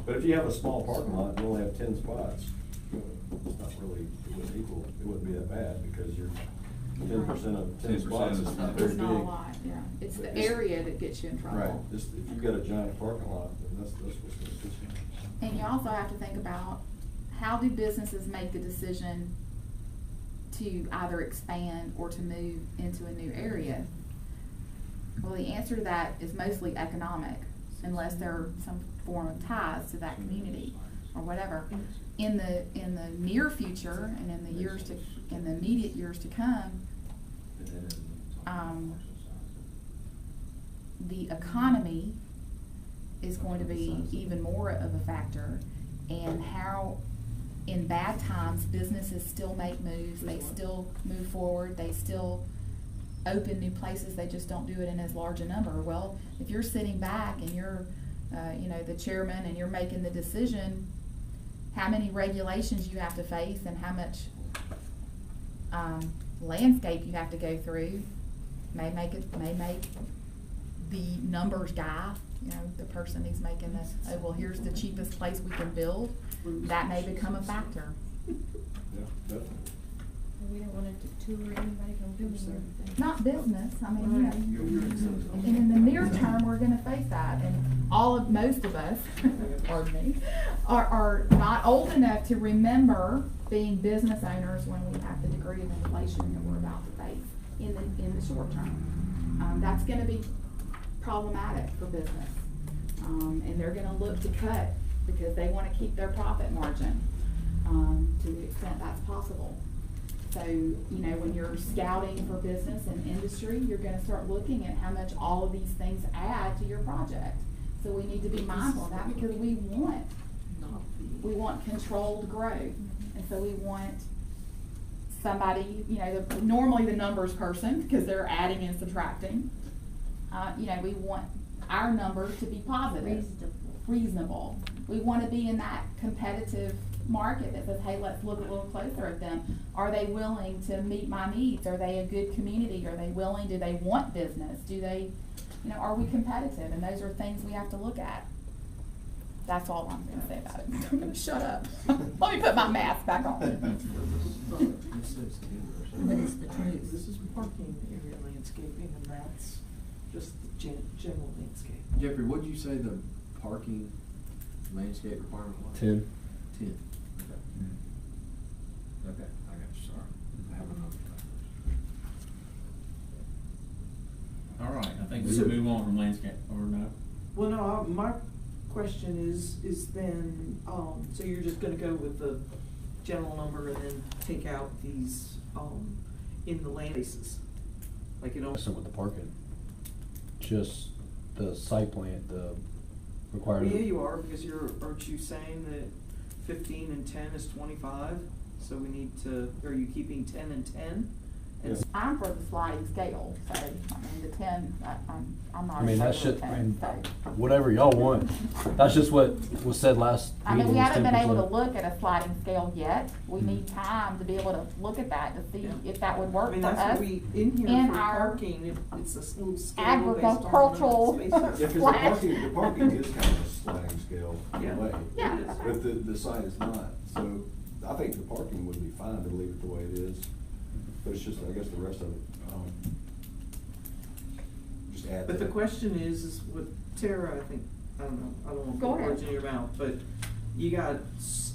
But if you have a small parking lot and you only have 10 spots, it's not really, it wouldn't be that bad, because you're 10% of 10 10% spots is is not not very It's big. not a lot, yeah. It's the It's- area that gets you in trouble. Right, just if you've got a giant parking lot, then that's what's gonna get you. And you also have to think about, how do businesses make the decision to either expand or to move into a new area? Well, the answer to that is mostly economic, unless there are some form of ties to that community or whatever. In the near future and in the immediate years to come, the economy is going to be even more of a factor, and how in bad times, businesses still make moves, they still move forward, they still open new places, they just don't do it in as large a number. Well, if you're sitting back and you're, the chairman and you're making the decision, how many regulations you have to face and how much landscape you have to go through may make the numbers guy, the person who's making the, oh, well, here's the cheapest place we can build, that may become a factor. Yeah, definitely. We don't want to tour anybody from building. Not business, I mean, and in the near term, we're gonna face that, and most of us, pardon me, are not old enough to remember being business owners when we have the degree of inflation that we're about to face in the short term. That's gonna be problematic for business, and they're gonna look to cut because they wanna keep their profit margin, to the extent that's possible. So, when you're scouting for business and industry, you're gonna start looking at how much all of these things add to your project. So we need to be mindful of that because we want controlled growth. And so we want somebody, normally the numbers person, because they're adding and subtracting. We want our numbers to be positive, reasonable. We want to be in that competitive market that says, hey, let's look a little closer at them. Are they willing to meet my needs? Are they a good community? Are they willing? Do they want business? Do they, are we competitive? And those are things we have to look at. That's all I'm going to say about it. I'm going to shut up. Let me put my mask back on. But it's the truth. This is parking area landscaping, and that's just the general landscape. Jeffrey, what'd you say the parking landscape requirement was? 10. 10. Okay, I got you, sorry. I have another question. All right, I think we should move on from landscape, or no? Well, no, my question is then, so you're just gonna go with the general number and then take out these, in the land bases? Like you don't. Same with the parking. Just the site plan, the required. Yeah, you are, because aren't you saying that 15 and 10 is 25? So we need to, are you keeping 10 and 10? Yes. I'm for the sliding scale, so, the 10, I'm not. I mean, that opposed to should, 10, so. whatever y'all want. That's just what was said last meeting. We was haven't been able to 10%. look at a sliding scale yet. We need time to be able to look at that to see if that would work I mean, for that's us. what we, in here in for our parking, it's a little scale agricultural based on the spaces. Yeah, because the parking is kind of a sliding scale in Yeah. a way. Yeah. But the site is not, so I think the parking would be fine to leave it the way it is, but it's just, I guess, the rest of it, just add But the that. question is with Tara, I think, I don't know, I don't want to Go put ahead. words in your mouth, but you got a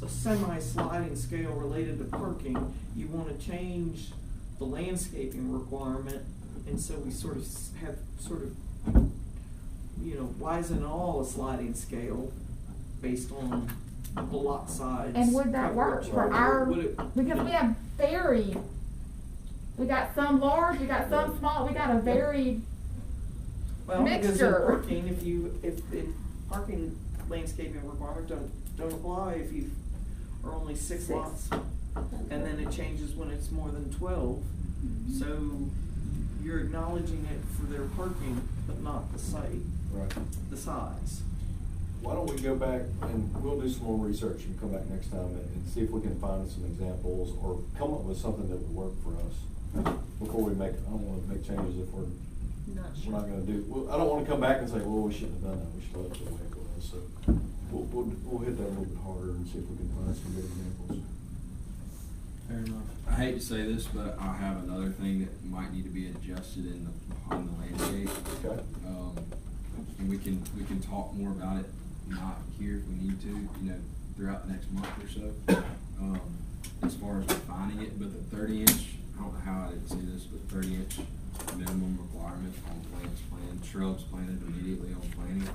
semi-sliding scale related to parking. You want to change the landscaping requirement, and so we sort of have why isn't all a sliding scale based on the lot size? And would that work coverage? for our, Would it- because we have varied, we got some large, we got some small, we got a varied, Well, because in mixture. parking, if parking landscaping requirements don't apply if you are only six lots, and then it changes when it's more than 12. So you're acknowledging it for their parking, but not the site, Right. the size. Why don't we go back and we'll do some more research and come back next time and see if we can find some examples or come up with something that would work for us before we make, I don't wanna make changes if we're not gonna do, well, I don't wanna come back and say, well, we shouldn't have done that, we should have left it the way it was, so we'll hit that a little bit harder and see if we can find some good examples. Fair enough. I hate to say this, but I have another thing that might need to be adjusted on the landscape. Okay. And we can talk more about it, not here if we need to, throughout the next month or so. As far as defining it, but the 30-inch, I don't know how I didn't see this, but 30-inch minimum requirement on plants planted, shrubs planted immediately on planting.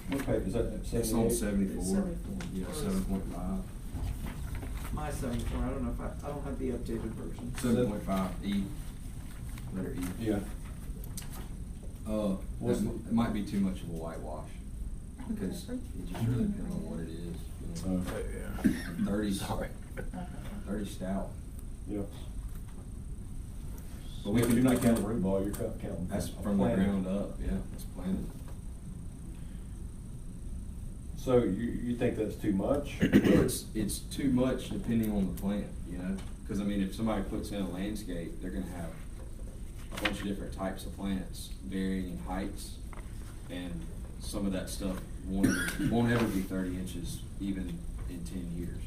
What page is that? It's on 74. It's 74. Yeah, 7.5. My 74, I don't know if I don't have the updated version. 7.5E, letter E. Yeah. It might be too much of a whitewash. because it just really depends on what it is. You know. 30, Sorry. 30 stout. Yeah. But we If can, you're not counting root ball, you're counting. that's a from the planted. ground up, yeah, it's planted. So you think that's too much? Well, it's too much depending on the plant, you know? Because I mean, if somebody puts in a landscape, they're gonna have a bunch of different types of plants, varying in heights, and some of that stuff won't ever be 30 inches even in 10 years.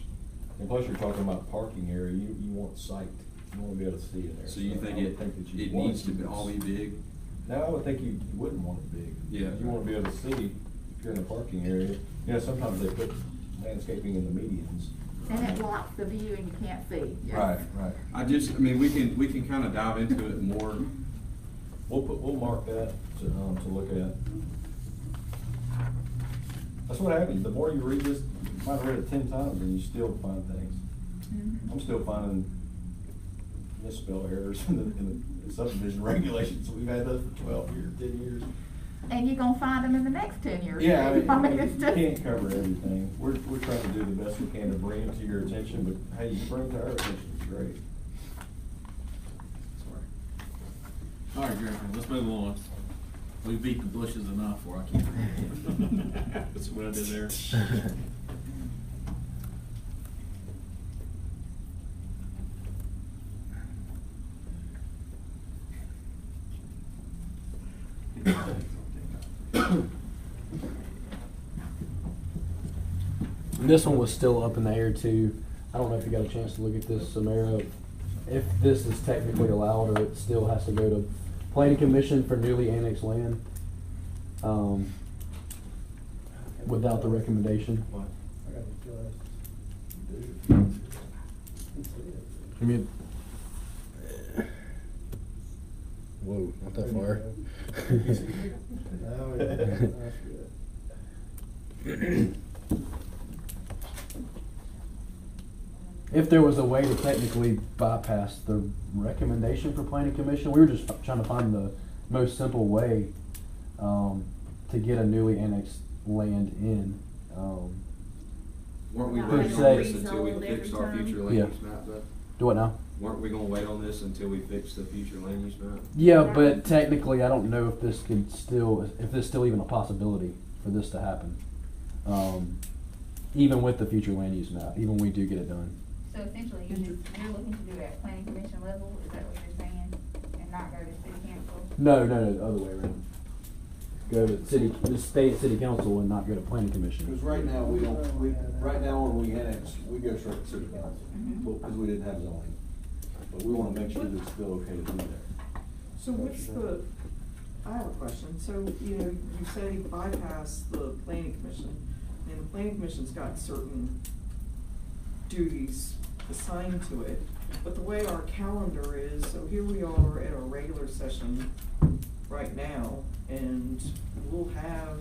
And plus, you're talking about parking area, you want sight, you wanna be able to see it there. So you think I would it that you it want needs to be all be big? Now, I would think you wouldn't want it big. Yeah. You wanna be able to see, if you're in a parking area, you know, sometimes they put landscaping in the medians. And it blocks the view and you can't see. Yes. Right. I mean, we can kind of dive into it more. We'll mark that to look at. That's what happens, the more you read this, you might have read it 10 times and you still find things. Mhm. I'm still finding misspell errors in the subdivision regulations, we've had those for 12 years, 10 years. And you're gonna find them in the next 10 years. Yeah, I mean, it's you just. can't cover everything. We're trying to do the best we can to bring it to your attention, but hey, you bring it to our attention, it's great. Sorry. All right, Griffin, let's move on. We beat the bushes enough where I can't. That's what I did there. And this one was still up in the air too. I don't know if you got a chance to look at this, Samara. If this is technically allowed, or it still has to go to planning commission for newly annexed land, without the recommendation. I mean, whoa, not that far. No, that's good. If there was a way to technically bypass the recommendation for planning commission, we were just trying to find the most simple way to get a newly annexed land in. Weren't we Not waiting like on this rezoned until we every fixed our time? future land Yeah. use map though? Do what now? Weren't we gonna wait on this until we fix the future land use map? Yeah, but technically, I don't know if this could still, if there's still even a possibility for this to happen. Even with the future land use map, even when we do get it done. So essentially, you're looking to do it at planning commission level, is that what you're saying? And not go to city council? No, the other way around. Go to just stay at city council and not go to planning commission. Because right now, right now when we annex, we go straight to city council, Mhm. because we didn't have zoning. But we wanna make sure that it's still okay to do that. So what's I have a question, so, you know, you say bypass the planning commission, and the planning commission's got certain duties assigned to it, but the way our calendar is, so here we are at our regular session right now, and we'll have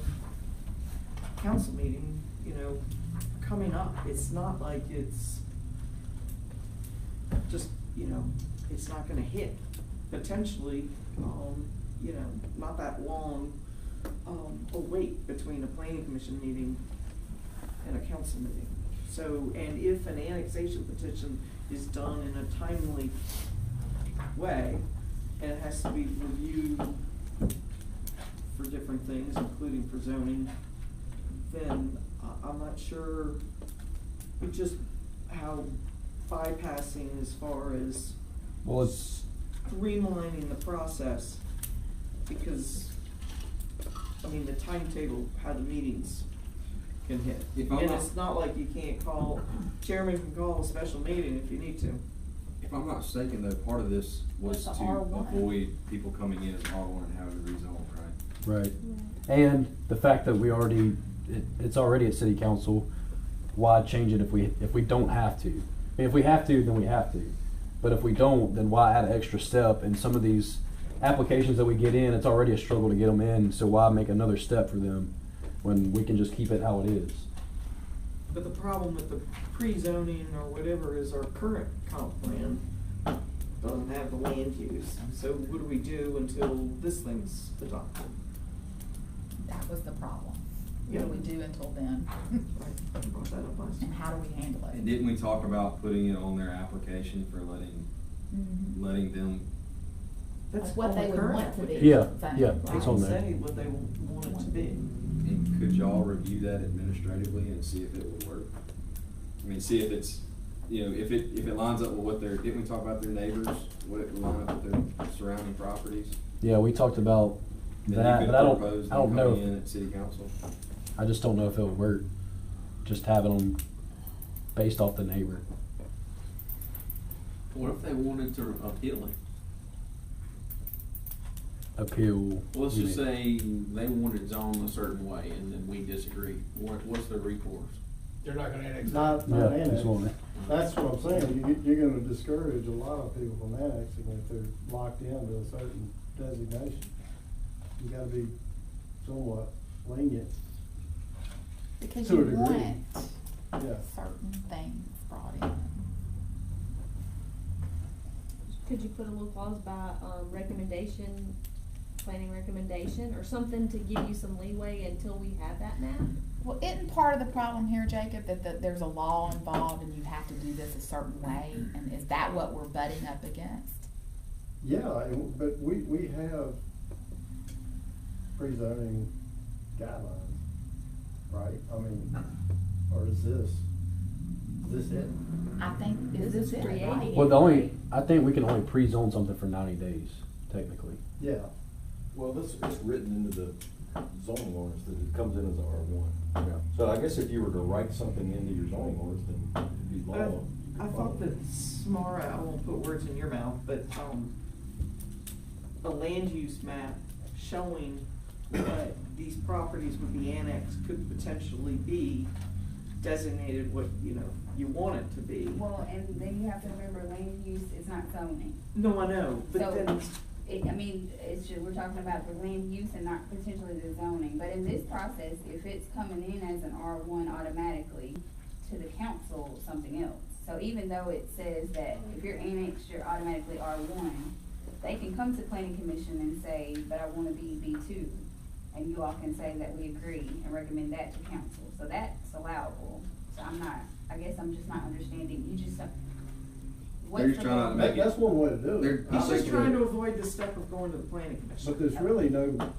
council meeting, you know, coming up. It's not like it's just, you know, it's not gonna hit potentially, you know, not that long, a wait between a planning commission meeting and a council meeting. So, and if an annexation petition is done in a timely way, and it has to be reviewed for different things, including for zoning, then I'm not sure, but just how bypassing as far as Well, it's, streamlining the process, because, I mean, the timetable, how the meetings can hit. If I'm And not- it's not like you can't call, chairman can call a special meeting if you need to. If I'm not mistaken, though, part of this was With to the R1. avoid people coming in as R1 and having to rezone, right? right. And the fact that it's already at city council, why change it if we don't have to? I mean, if we have to, then we have to. But if we don't, then why add an extra step? And some of these applications that we get in, it's already a struggle to get them in, so why make another step for them when we can just keep it how it is? But the problem with the pre-zoning or whatever is our current comp plan doesn't have the land use. So what do we do until this thing's adopted? That was the problem. what do we do until then? I brought that up last And how do we handle And it? didn't we talk about putting it on their application for letting them? That's What on they the would current want to be. application. Yeah, yeah, Right. it's on They there. say what they want it to be. And could y'all review that administratively and see if it would work? I mean, see if it's, you know, if it lines up with what didn't we talk about their neighbors? Would it line up with their surrounding properties? Yeah, we talked about Then you that, could but I propose them don't know. coming in at city council. I just don't know if it would work, just having them based off the neighbor. What if they wanted to appeal it? Appeal. Let's you just mean. say they wanted zoned a certain way and then we disagree. What's the recourse? They're not gonna annex. Not Yeah, annex. just want it. That's what I'm saying, you're gonna discourage a lot of people from annexing if they're locked into a certain designation. You gotta be somewhat lenient. Because To a you degree. want Yeah. certain things brought in. Could you put a little clause by, recommendation, planning recommendation, or something to give you some leeway until we have that map? Well, isn't part of the problem here, Jacob, that there's a law involved and you have to do this a certain way? And is that what we're butting up against? Yeah, but we have pre-zoning guidelines, right? I mean, or is this it? I think, is this it? creating Right? it. Well, the only, I think we can only pre-zone something for 90 days, technically. Yeah, Well, it's written into the zoning ordinance that it comes in as a R1. Yeah. So I guess if you were to write something into your zoning ordinance, then it'd be law. I thought that Samara, I won't put words in your mouth, but, a land use map showing what these properties would be annexed could potentially be designated what, you want it to be. Well, and then you have to remember, land use is not zoning. No, I know, but So, then, it's just, we're talking about the land use and not potentially the zoning, but in this process, if it's coming in as an R1 automatically, to the council, something else. So even though it says that if you're annexed, you're automatically R1, they can come to planning commission and say, but I wanna be B2. And you all can say that we agree and recommend that to council, so that's allowable. So I guess I'm just not understanding, you just, what's They're just the trying goal? to make that's one way to do it. Oh, he's just trying to avoid the step of going to the planning commission. But there's really no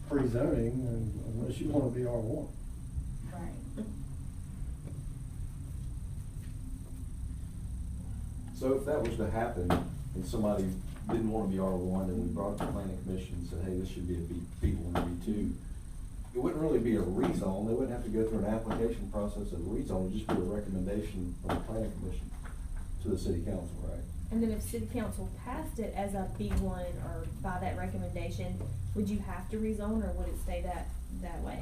pre-zoning unless you wanna be R1. Right. So if that was to happen, and somebody didn't wanna be R1, and we brought it to the planning commission and said, hey, this should be a B2, it wouldn't really be a rezone, they wouldn't have to go through an application process of a rezone, it'd just be a recommendation from the planning commission to the city council, right? And then if city council passed it as a B1 or by that recommendation, would you have to rezone or would it stay that way?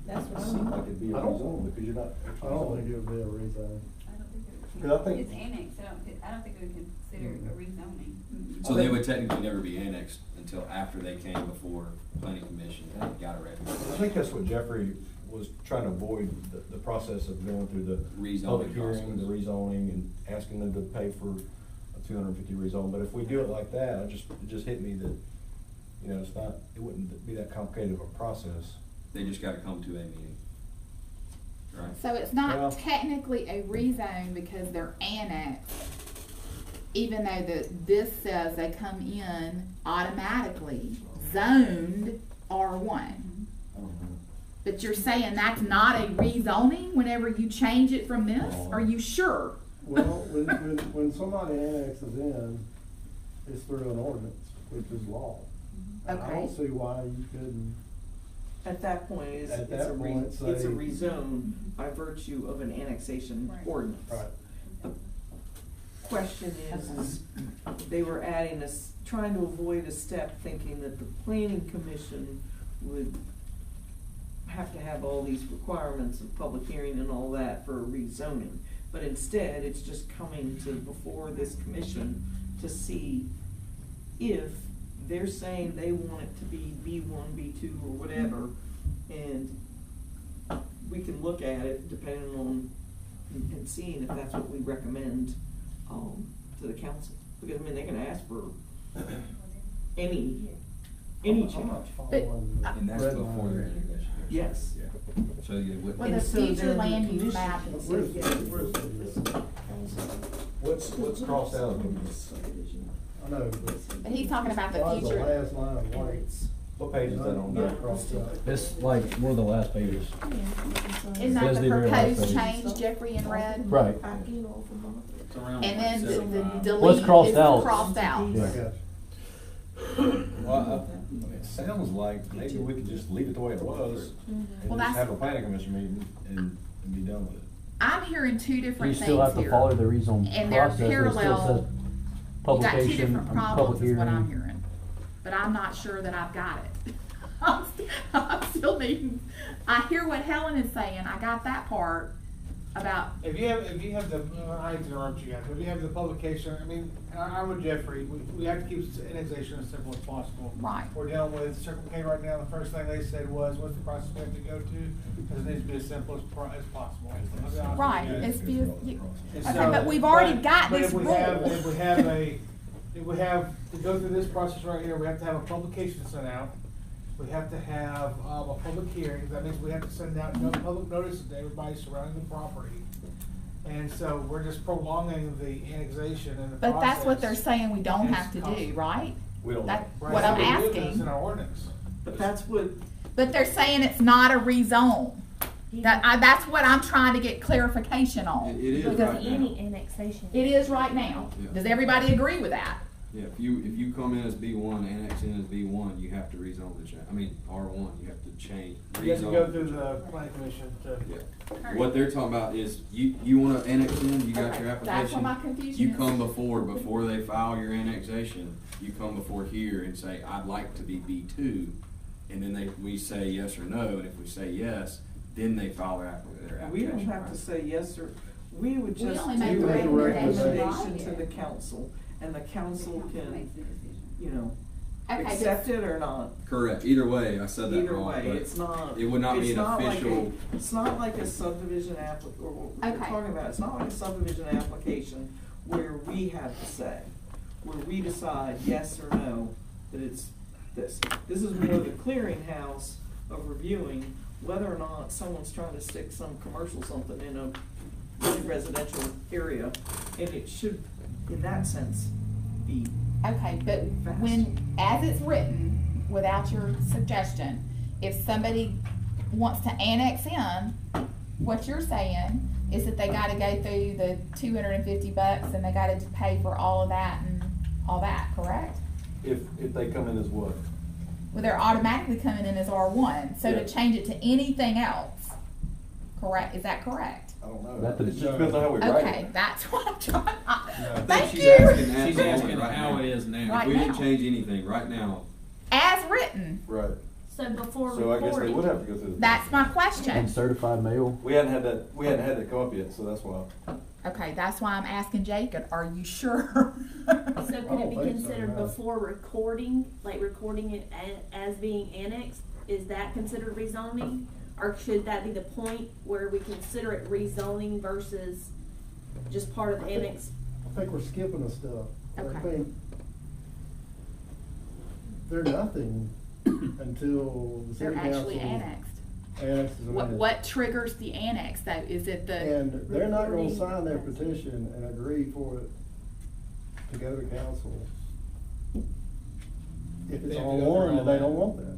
That's It what seems like I'm. it'd be a I don't- rezone, because you're not. I don't think it would be a rezone. I don't think it would. 'Cause I think- It's annexed, I don't think we would consider it a rezoning. So they would technically never be annexed until after they came before planning commission and got a I recommendation. think that's what Jeffrey was trying to avoid, the process of going through the Rezoning public hearing, process. the rezoning, and asking them to pay for a 250 rezone, but if we do it like that, it just hit me that, it's not, it wouldn't be that complicated of a process. They just gotta come to a meeting. Right? So it's Well- not technically a rezone because they're annexed, even though this says they come in automatically zoned R1. I don't know. But you're saying that's not a rezoning whenever you change it from this? Are you sure? Well, when somebody annexes in, it's through an ordinance, which is law. And I don't Okay. see why you couldn't, At that point, At it's a that point, it's say- a rezone by virtue of an annexation Right. ordinance. right, Question is they were adding trying to avoid a step, thinking that the planning commission would have to have all these requirements of public hearing and all that for rezoning. But instead, it's just coming to before this commission to see if they're saying they want it to be B1, B2, or whatever, and we can look at it depending on, and seeing if that's what we recommend, to the council. Because, they can ask for any I'm change. not following the And that's red before line. your annexation. Yes. So you would. Well, the And so future then the land use commission map can is. say, yes, we're- What's crossed out of them? I know, but. But he's talking about the why is future. The last line of white. What page is that on? Not crossed out. It's like one of the last pages. Isn't that Says the the very last proposed page. change, Jeffrey, in red? Right. It's around And like then the 75. delete What's crossed is out? crossed out. Yeah. I got you. Well, I mean, it sounds like maybe we could just leave it the way it was and Well, just that's- have a planning commission meeting and be done with it. I'm hearing two You different things still have to here. follow the rezone And they're process. It still parallel. says You got two publication, different public problems is what I'm hearing. hearing. But I'm not sure that I've got it. I'm still needing, I hear what Helen is saying, I got that part about, If you have the, I hate to interrupt you guys, but if you have the publication, I mean, I'm with Jeffrey, we have to keep annexation as simple as possible. Right. We're dealing with Circle K right now, the first thing they said was, what's the process we have to go to? Because it needs to be as simple as possible. I'll be honest with right, you guys. it's, And okay, so- but we've already got but this if we rule. have- If we have to go through this process right here, we have to have a publication sent out. We have to have, a public hearing, that means we have to send out public notices to everybody surrounding the property. And so we're just prolonging the annexation and the process. But that's what they're saying we don't And have to it's do, costly. right? We don't. That's Right, what so I'm we do this asking. in our ordinance. But that's what, But they're saying it's not a rezone. That's what I'm trying to get clarification on. It is Because right now. any annexation. It is right now. Yeah. Does everybody agree with that? Yeah, if you come in as B1, annex in as B1, you have to rezone the R1, you have to change, You have to go rezone. through the planning commission to. Yeah. What they're talking about is, you wanna annex in, you got Okay, your that's application. what my confusion You is. come before they file your annexation, you come before here and say, I'd like to be B2, and then we say yes or no, and if we say yes, then they file their application. we don't have to say yes or, we would We just only do make a the recommendation. recommendation to the council, and the council can, you know, Okay, accept it or not. Correct, either way, I said that Either wrong, way, but it's not. it would not be it's an not like official. it's not like a subdivision or what we're Okay. talking about, it's not like a subdivision application where we have to say, where we decide yes or no, that it's this. This is more the clearinghouse of reviewing whether or not someone's trying to stick some commercial something in a residential area, and it should, in that sense, be. Okay, but when, as it's written, without your suggestion, if somebody wants to annex in, what you're saying is that they gotta go through the $250 and they gotta pay for all of that and all that, correct? If they come in as what? Well, they're automatically coming in as R1, so Yeah. to change it to anything else, correct, is that correct? I don't know. That It is- depends on how we write Okay, it. that's what I'm trying, I think thank she's you. asking as She's only asking right how now. it is now. Right We didn't now. change anything, right now. As written, Right. So before So I guess they recording. would have to go through the. that's my And question. certified mail. We hadn't had that come up yet, so that's why. Okay, that's why I'm asking Jacob, are you sure? So I could it don't be think so, considered no. before recording, like recording it as being annexed? Is that considered rezoning? Or should that be the point where we consider it rezoning versus just part of the annex? I think we're skipping a step. Okay. I think they're nothing until the They're city council. actually annexed. Annexes them in. What triggers the annex though? Is it the, And they're not gonna recording? sign their petition and agree for it to go to council if They it's have to all go through one all and they that. don't want that.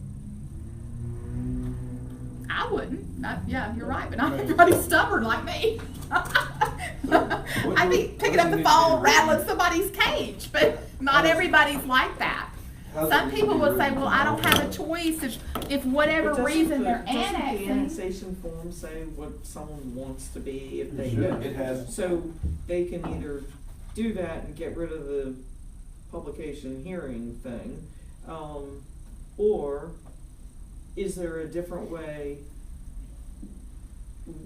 I wouldn't, yeah, you're right, but not Right. everybody's stubborn like me. I'd be picking up the phone, rattling somebody's cage, but not everybody's like that. Some people would say, well, I don't have a choice if whatever But doesn't reason the- they're doesn't the annexing. annexation form say what someone wants to be if they? should. It has. So they can either do that and get rid of the publication hearing thing, or is there a different way?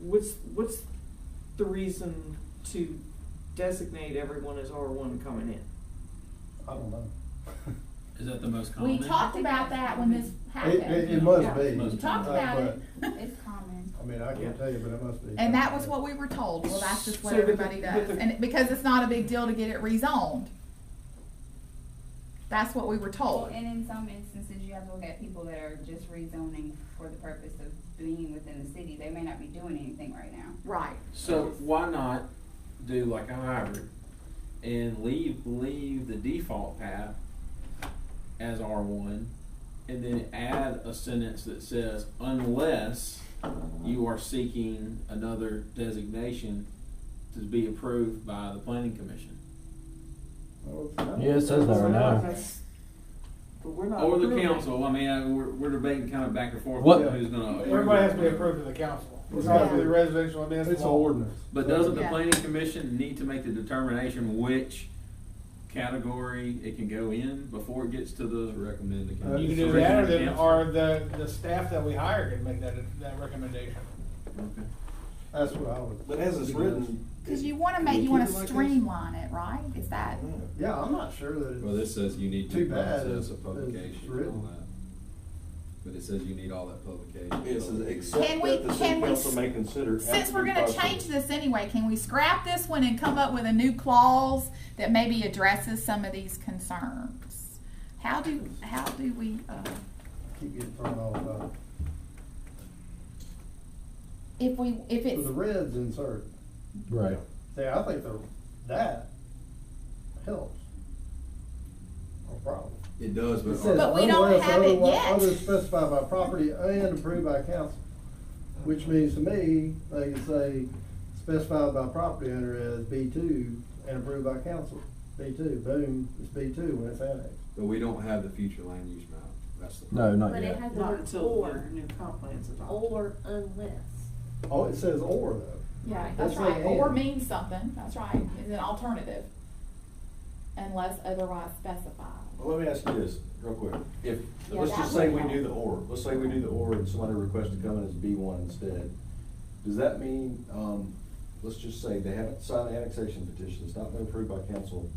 What's the reason to designate everyone as R1 coming in? I don't know. Is that the most common? We talked about that when this It happened. must Yeah. be. We talked about it. It's common. I mean, I Yeah. can't tell you, but it must be. And that was what we were told, well, that's just what So, but the- everybody but does, the- and because it's not a big deal to get it rezoned. That's what we were Well, told. and in some instances, you have to look at people that are just rezoning for the purpose of being within the city. They may not be doing anything right now. Right. So why not do like a hybrid and leave the default path as R1 and then add a sentence that says, unless you are seeking another designation to be approved by the planning commission. Yeah, it says that right now. But we're not. Or the approving. council, I mean, we're debating kind of back and forth What- on who's gonna. Everybody has to be approved of the council. It's not for the residential, I mean, It's an ordinance. But doesn't the Yeah. planning commission need to make the determination which category it can go in before it gets to the Recommend the You council. can do that, or then, or the staff that we hire can make that recommendation. Okay. That's what I would. But as it's written. Because you want to can we you want keep to it like this? streamline it, right? Is that? Yeah, I'm not sure that it's. Well, this says you need Too to bad process it's a publication and written. all that. But it says you need all that publication. It says, except Can we- that the can city we council s- may consider. Since after we're due gonna process. change this anyway, can we scrap this one and come up with a new clause that maybe addresses some of these concerns? How do we, Keep getting thrown off about if it. it's, So the red's inserted. Right. See, I think that helps. No problem. It does, It but. says But we don't unless have it otherwise- yet. Others specified by property and approved by council. Which means to me, they can say specified by property owner as B2 and approved by council. B2, boom, it's B2 when it's annexed. But we don't have the future land use map. That's the No, problem. not But it yet. has the Not word until or, your new comp plan's adopted. or unless. Oh, it says or though. yeah, That's that's right, right, or and. means something, that's right, is an alternative. Unless otherwise specified. Well, let me ask you this, real quick. If, Yeah, let's that just say would we help. do the or, let's say we do the or and somebody requests to come in as B1 instead. Does that mean, let's just say they haven't signed an annexation petition, it's not been approved by council.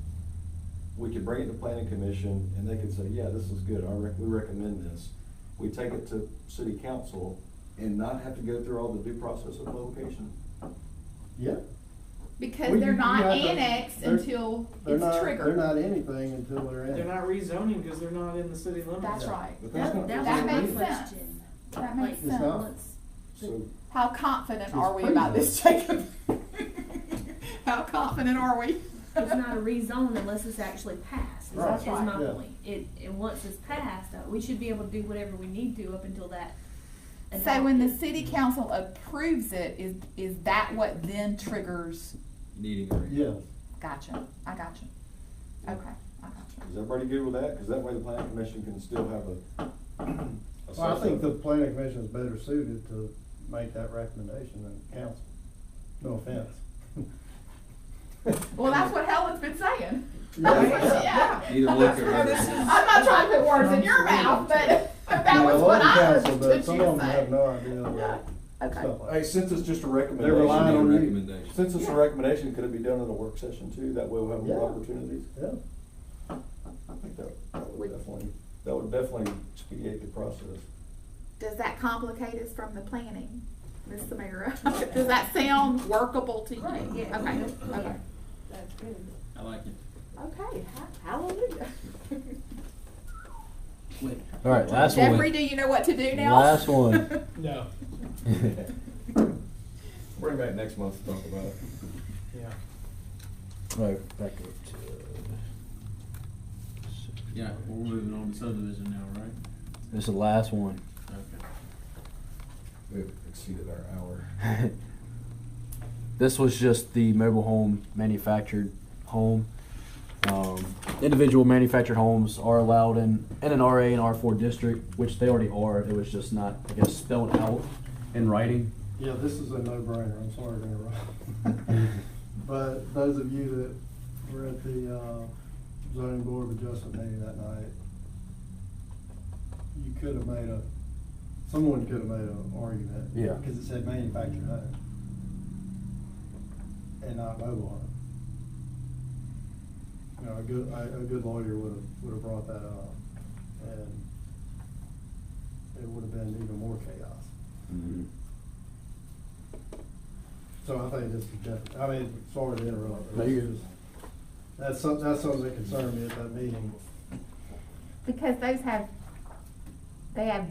We could bring it to planning commission and they could say, yeah, this is good, we recommend this. We take it to city council and not have to go through all the due process of publication. Yeah. Because Well, they're you not have to- annexed they're- until They're it's not, triggered. they're not anything until they're They're in. not rezoning because they're not in the city limits. That's right. But that's not. That was makes my sense. question. That makes It's not. sense. So, How confident It's are we crazy. about this, Jacob? How confident are we? It's not a rezone unless it's actually passed, is Right. is Right. my Yeah. point. And once it's passed, we should be able to do whatever we need to up until that. So when the adopted. city council approves it, is that what then triggers? Needing a reason. Yeah. Gotcha, I gotcha. Okay, I gotcha. is everybody good with that? Cause that way the planning commission can still have a. Well, I think the planning commission is better suited to make that recommendation than council. No offense. Well, that's what Helen's been saying. Yeah. Yeah. Either look or. I'm not trying to put words in your mouth, but that was what I council, but understood some you of them to have say. no idea Yeah, about okay. stuff like Hey, that. since it's just a They're recommendation. relying Need a on you. recommendation. Since it's a Yeah. recommendation, could it be done in a work session too? That way we'll have more Yeah. opportunities. Yeah. I think that would definitely expedite the process. Does that complicate us from the planning, Ms. Samara? Does that sound workable to you? Right, yeah. Okay, okay. That's good. I like it. Okay, hallelujah. All right, last one. Jeffrey, do you know what to do now? Last one. No, Bring back next month to talk about it. yeah. Right, back up to. Yeah, we're moving on to subdivision now, right? This is the last one. Okay. We've exceeded our hour. This was just the mobile home manufactured home. Individual manufactured homes are allowed in an RA and R4 district, which they already are. It was just not, I guess, spelled out in writing. Yeah, this is a no-brainer, I'm sorry to interrupt. But those of you that were at the zoning board of adjustment meeting that night, you could have made someone could have made an argument. Yeah. Because it said manufactured home. And not mobile home. You know, a good lawyer would have brought that up, and it would have been even more chaos. Mm-hmm. So I think this is definitely, I mean, sorry to interrupt. No, you're good. That's something that concerned me at that meeting. Because they have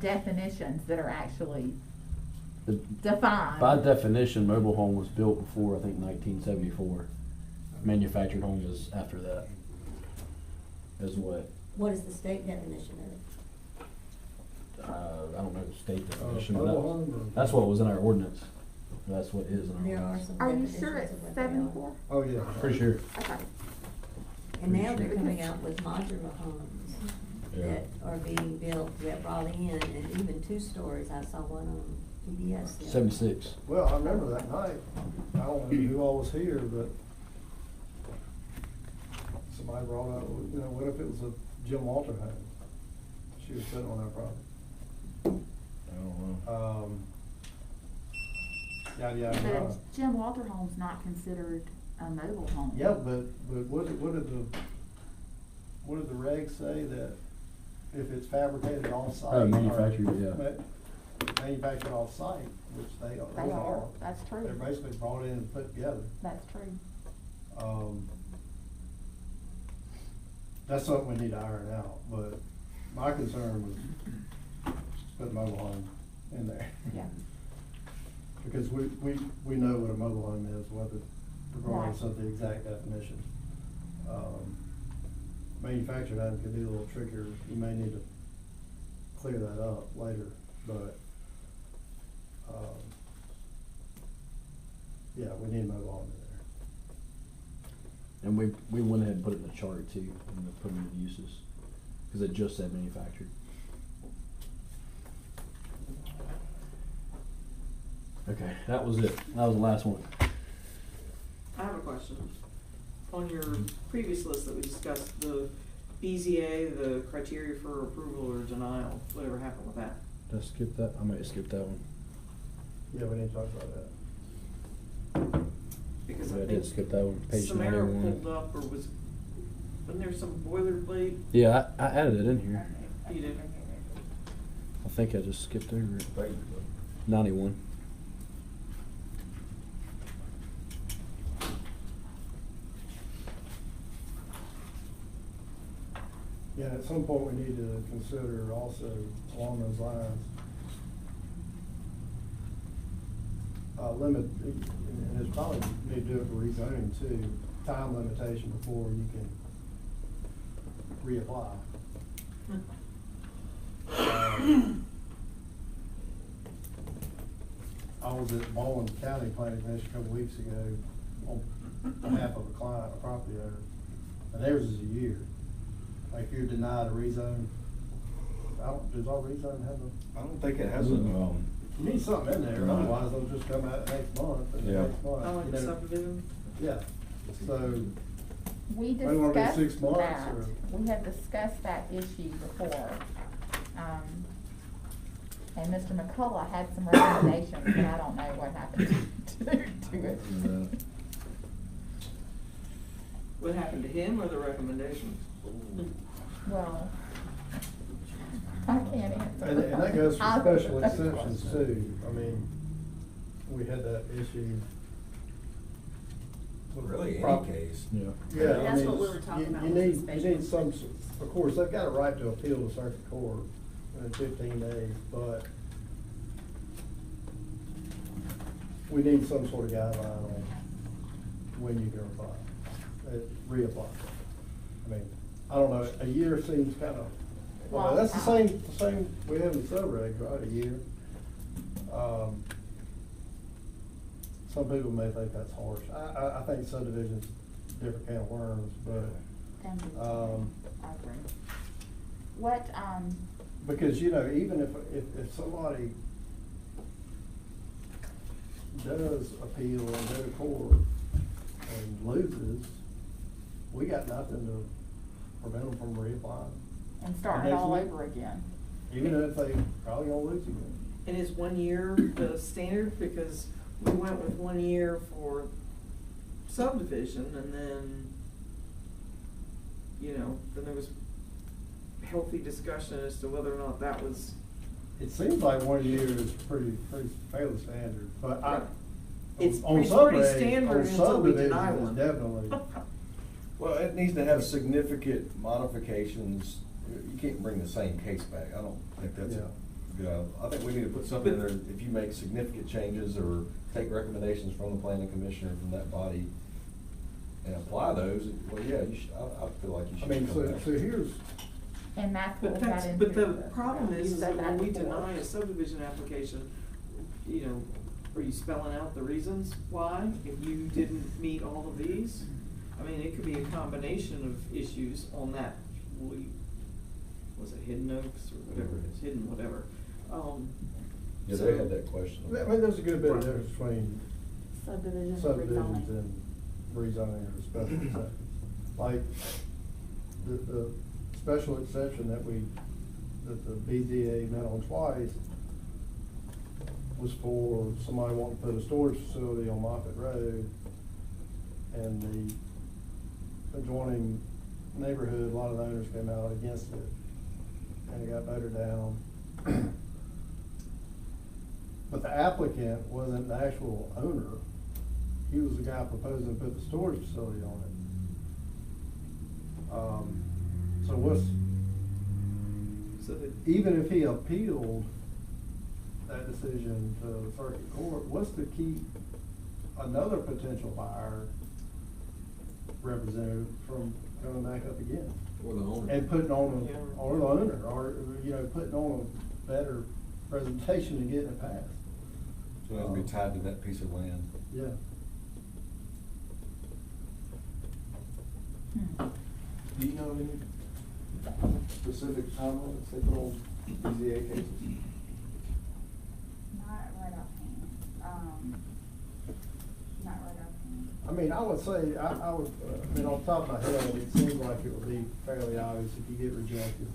definitions that are actually defined. By definition, mobile home was built before, I think, 1974. Manufactured home is after that. Is what? What is the state definition of it? I don't know the state definition, but mobile home or- that's what was in our ordinance. That's what is in our There are ordinance. some Are you definitions sure it's of what they are. 74? Oh, yeah. Pretty sure. Okay. And now Pretty they're sure. coming out with modular homes Yeah. that are being built, that brought in, and even 2 stories. I saw one on PBS. the other 76. Well, I remember that night, I don't know who all was here, but somebody brought up, you know, what if it was a Jim Walter home? She was sitting on that property. I don't know. Yada, yada, But yada. Jim Walter Home's not considered a mobile home. Yeah, but what did the regs say that if it's fabricated off-site? Oh, or manufactured, yeah. Manufactured off-site, which they They are, that's true. They're basically brought in and put together. That's true. That's something we need to iron out, but my concern was put mobile home in there. Yeah. Because we know what a mobile home is, whether, regardless of the exact definition. Manufactured home could be a little trickier, you may need to clear that up later, but, yeah, we need mobile home in there. And we went ahead and put it in the chart too, in the permitted uses, because it just said manufactured. Okay, that was it. That was the last one. I have a question. On your previous list that we discussed, the BZA, the criteria for approval or denial, whatever happened with that? Did I skip that? I might have skipped that one. Yeah, we need to talk about that. Because Yeah, I I think did skip that one, page Samara 91. pulled up, or wasn't there some boilerplate? Yeah, I added it in here. You did? I think I just skipped over it. 91. Yeah, at some point we need to consider also along those lines, limit, and it's probably need to do it for rezoning too, time limitation before you can reapply. I was at Baldwin County Planning Commission a couple weeks ago on behalf of a client, a property owner, and theirs is a year. Like if you're denied a rezone, does our rezone have a? I don't think it has a, You need something in there, Right. otherwise they'll just come out next month and Yeah. next month. Oh, like you know. subdivision? Yeah, so, We They wanna do discussed 6 months, that, or- we had discussed that issue before. And Mr. McCullough had some recommendations, but I don't know what happened to it. What happened to him or the recommendations? Well, I can't answer. and that goes for I'll- special exceptions too. I mean, we had that issue. with really any prop- case. Yeah. Yeah, I That's mean, what we were talking about with the You special need some, exceptions. of course, they've got a right to appeal to circuit court in 15 days, but we need some sort of guideline on when you can apply, reapply. I mean, I don't know, a year seems kind of, well, that's the same we have in sub-regs, right, a year. Some people may think that's harsh. I think subdivision's a different can of worms, but, I agree. What, because, you know, even if somebody does appeal and go to court and loses, we got nothing to prevent them from reapplying. and starting next all week. over again. Even if they probably gonna lose again. And is 1 year the standard? Because we went with 1 year for subdivision, and then, then there was healthy discussion as to whether or not that was. It seems like 1 year is pretty fairly standard, but It's on pretty sub-regs, standard on until we deny subdivision, one. it's definitely. Well, it needs to have significant modifications you can't bring the same case back. I don't think that's Yeah. a good idea. I think we need to put something in there, if you make significant changes or take recommendations from the planning commissioner from that body and apply those, well, yeah, you should, I feel like you I should. mean, come so back. here's, And that's what But we got that's, in but the here. problem You is said that when we before. deny a subdivision application, you know, are you spelling out the reasons why? If you didn't meet all of these? I mean, it could be a combination of issues on that, was it Hidden Oaks or whatever it is, Hidden whatever. Yeah, they had that question. I mean, there's a good bit of difference between Subdivision and subdivisions rezoning. and rezoning or special exceptions. Like, the special exception that the BZA met on twice was for somebody wanting to put a storage facility on Moffett Road, and the adjoining neighborhood, a lot of the owners came out against it, and it got voted down. But the applicant wasn't the actual owner. He was the guy proposing to put the storage facility on it. So So that, even if he appealed that decision to the circuit court, what's to keep another potential buyer representative from coming back up again? Or the owner. And putting on, Yeah. or the owner, or, you know, putting on a better presentation and getting it passed. So it'll be tied to that piece of land. Yeah. Do you know any specific timelines they put on BZA cases? Not right offhand, not right offhand. I mean, I would say, I would, I mean, off the top of my head, it seems like it would be fairly obvious if you get rejected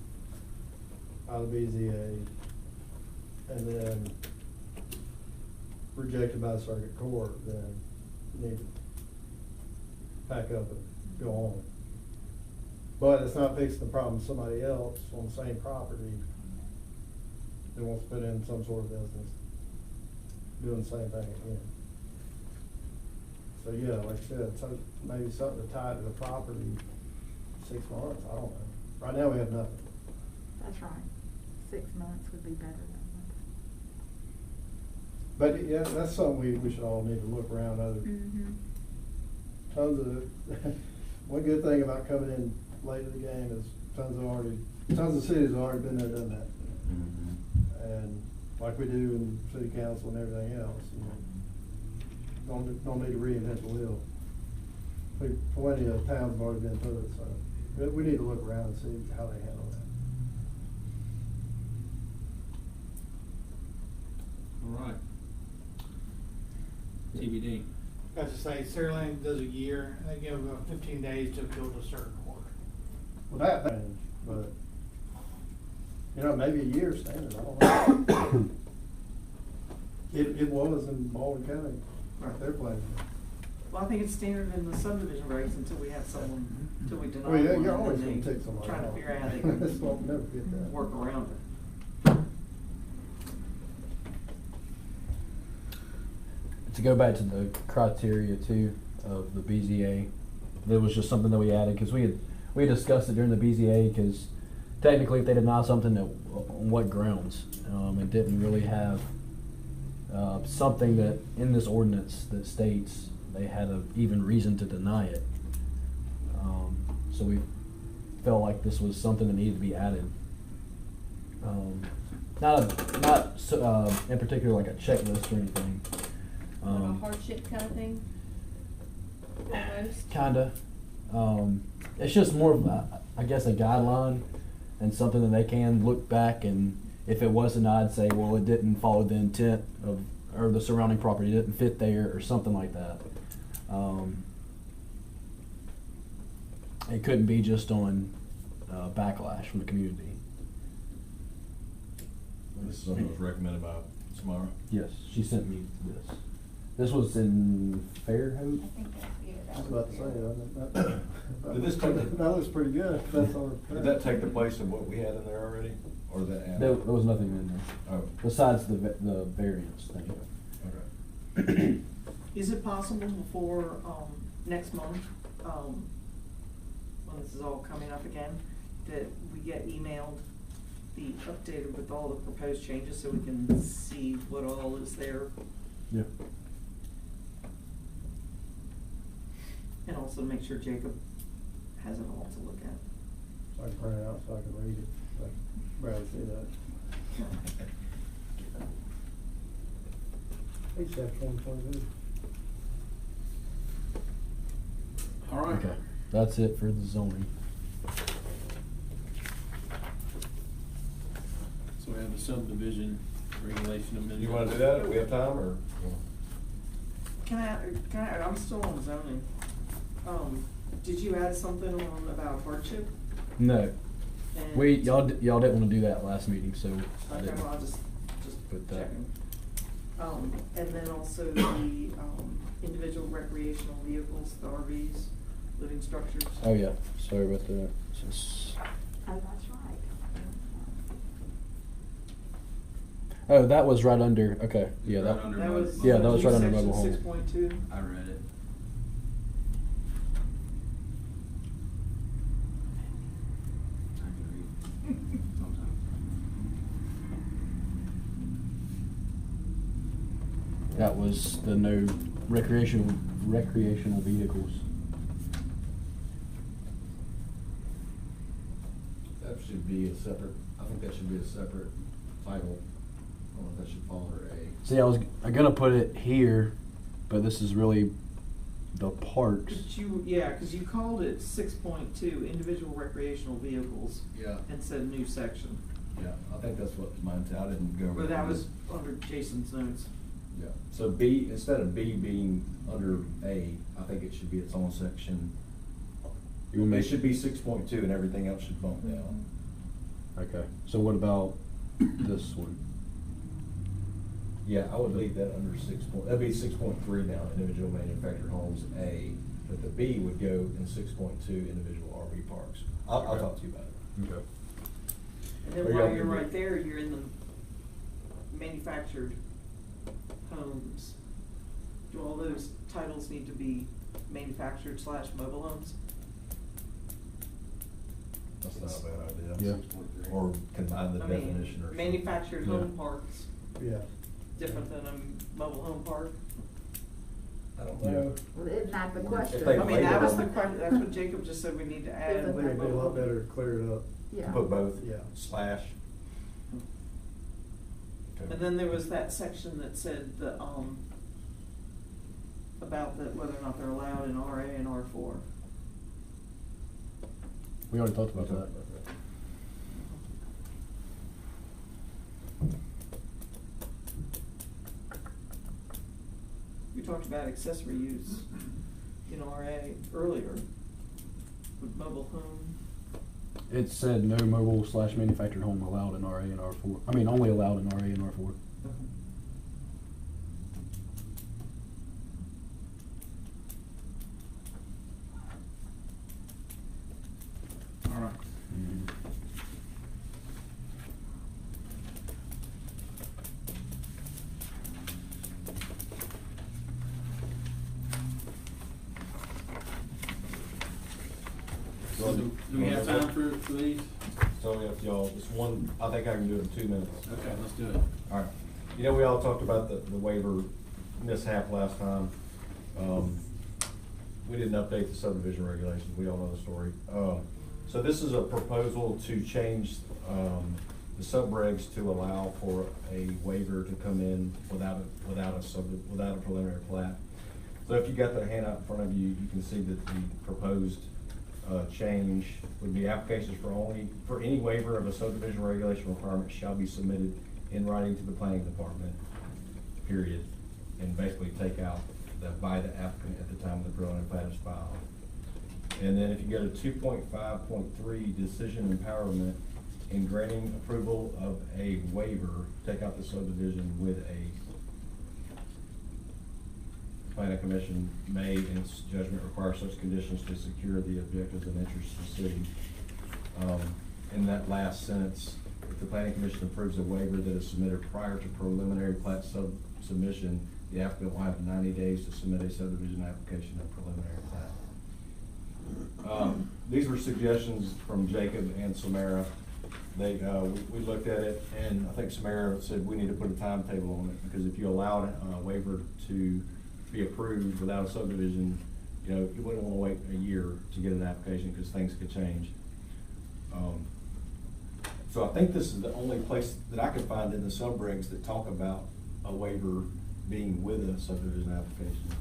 by the BZA and then rejected by the circuit court, then you need to back up and go on. But it's not fixing the problem of somebody else on the same property that wants to put in some sort of business, doing the same thing again. So, yeah, like I said, so maybe something to tie to the property, 6 months, I don't know. Right now, we have nothing. That's right. 6 months would be better than But, yeah, that's something we should all need to look around other, tons of, one good thing about coming in late in the game is tons of cities have already been there, done that. And like we do in city council and everything else, you know, don't need to reinvent the wheel. Plenty of towns have already been through it, so we need to look around and see how they handle that. All right. TBD. As I say, Saraland does a year, and they give 15 days to appeal to circuit court. Well, that changed, but, you know, maybe a year standard, I don't know. It was in Baldwin County, right there playing. well, I think it's standard in the subdivision regs until we have someone, until we deny Well, yeah, one, you're and always then gonna they take somebody trying to off. figure out how they This won't can never get that. work around it. To go back to the criteria too of the BZA, that was just something that we added because we had discussed it during the BZA because technically if they deny something, that on what grounds? It didn't really have something that in this ordinance that states they had an even reason to deny it. So we felt like this was something that needed to be added. Not in particular like a checklist or anything. Like a hardship kind of thing? Almost? Kinda. It's just more of, I guess, a guideline and something that they can look back and if it was denied, say, well, it didn't follow the intent of, or the surrounding property didn't fit there or something like that. It couldn't be just on backlash from the community. This is something that was recommended by Samara. Yes, she sent me this. This was in Fairhope? I think that's, yeah, I that was about to say, Did this take the- that looks pretty good, that's all. Did that take the place of what we had in there already, or did that add? There was nothing in there, Oh, besides the variance thing. okay. Is it possible before, next month, when this is all coming up again, that we get emailed the updated with all the proposed changes so we can see what all is there. Yeah. And also make sure Jacob has it all to look at. So I can print it out so I can read it, like, rather see that. Each have 2022. All right. Okay, that's it for the zoning. So we have the subdivision regulation amendment. You wanna do that, if we have time, or? Can I, I'm still on zoning. Did you add something on about hardship? No, And- y'all didn't want to do that last meeting, so I Okay, didn't. well, I'll just Put that. checking. And then also the, individual recreational vehicles, the RVs, living structures. Oh yeah, sorry about that. Just- Oh, that's right. Oh, that was right under. Okay, yeah, Right that. under That was. Yeah, that was right under mobile home. 6.2. I read it. I can read sometimes. That was the no recreational vehicles. That should be a separate, I think that should be a separate title. I don't know if that should fall under A. See, I'm gonna put it here, but this is really the parks. But you, cause you called it 6.2, individual recreational vehicles, Yeah, and said new section. yeah, I think that's what mine said, I didn't go over. But that it. was under Jason's notes. Yeah, so B, instead of B being under A, I think it should be its own section. You want me- It should be 6.2 and everything else should bump down. Okay, so what about this one? Yeah, I would leave that under that'd be 6.3 now, individual manufactured homes, A, but the B would go in 6.2, individual RV parks. I'll Okay. talk to you about it. Okay. And then Or while y'all you're can do- right there, you're in the manufactured homes. Do all those titles need to be manufactured / mobile homes? That's not a bad idea. Yeah. Or combine the I definition mean, or something. manufactured home Yeah. parks, Yeah. different than a mobile home park? I don't Yeah. know. Well, isn't that the If question? they I mean, that was the label question, that's what Jacob just said we need to add. If I it- think it'd be a lot better to clear it up. Yeah. Put both, Yeah. slash. Okay. And then there was that section that said the, about whether or not they're allowed in RA and R4. We already talked about that. We talked about accessory use in RA earlier with mobile home. It said no mobile / manufactured home allowed in RA and R4. I mean, only allowed in RA and R4. All right. Do we have time for these? So if y'all, just one, I think I can do it in 2 minutes. Okay, let's do it. All right. You know, we all talked about the waiver mishap last time. We didn't update the subdivision regulations. We all know the story. So this is a proposal to change, the subregs to allow for a waiver to come in without a preliminary plat. So if you got the handout in front of you, you can see that the proposed change would be applications for any waiver of a subdivision regulation requirement shall be submitted in writing to the planning department, period. And basically take out the by the applicant at the time the drawing and plat is filed. And then if you go to 2.5.3, decision empowerment, in granting approval of a waiver, take out the subdivision with a planning commission may, in its judgment, require such conditions to secure the objectives and interests of the city. In that last sentence, if the planning commission approves a waiver that is submitted prior to preliminary plat submission, the applicant will have 90 days to submit a subdivision application and preliminary plat. these were suggestions from Jacob and Samara. They, we looked at it, and I think Samara said we need to put a timetable on it, because if you allowed a waiver to be approved without a subdivision, you know, you wouldn't wanna wait a year to get an application, because things could change. So I think this is the only place that I could find in the sub-regs that talk about a waiver being with a subdivision application.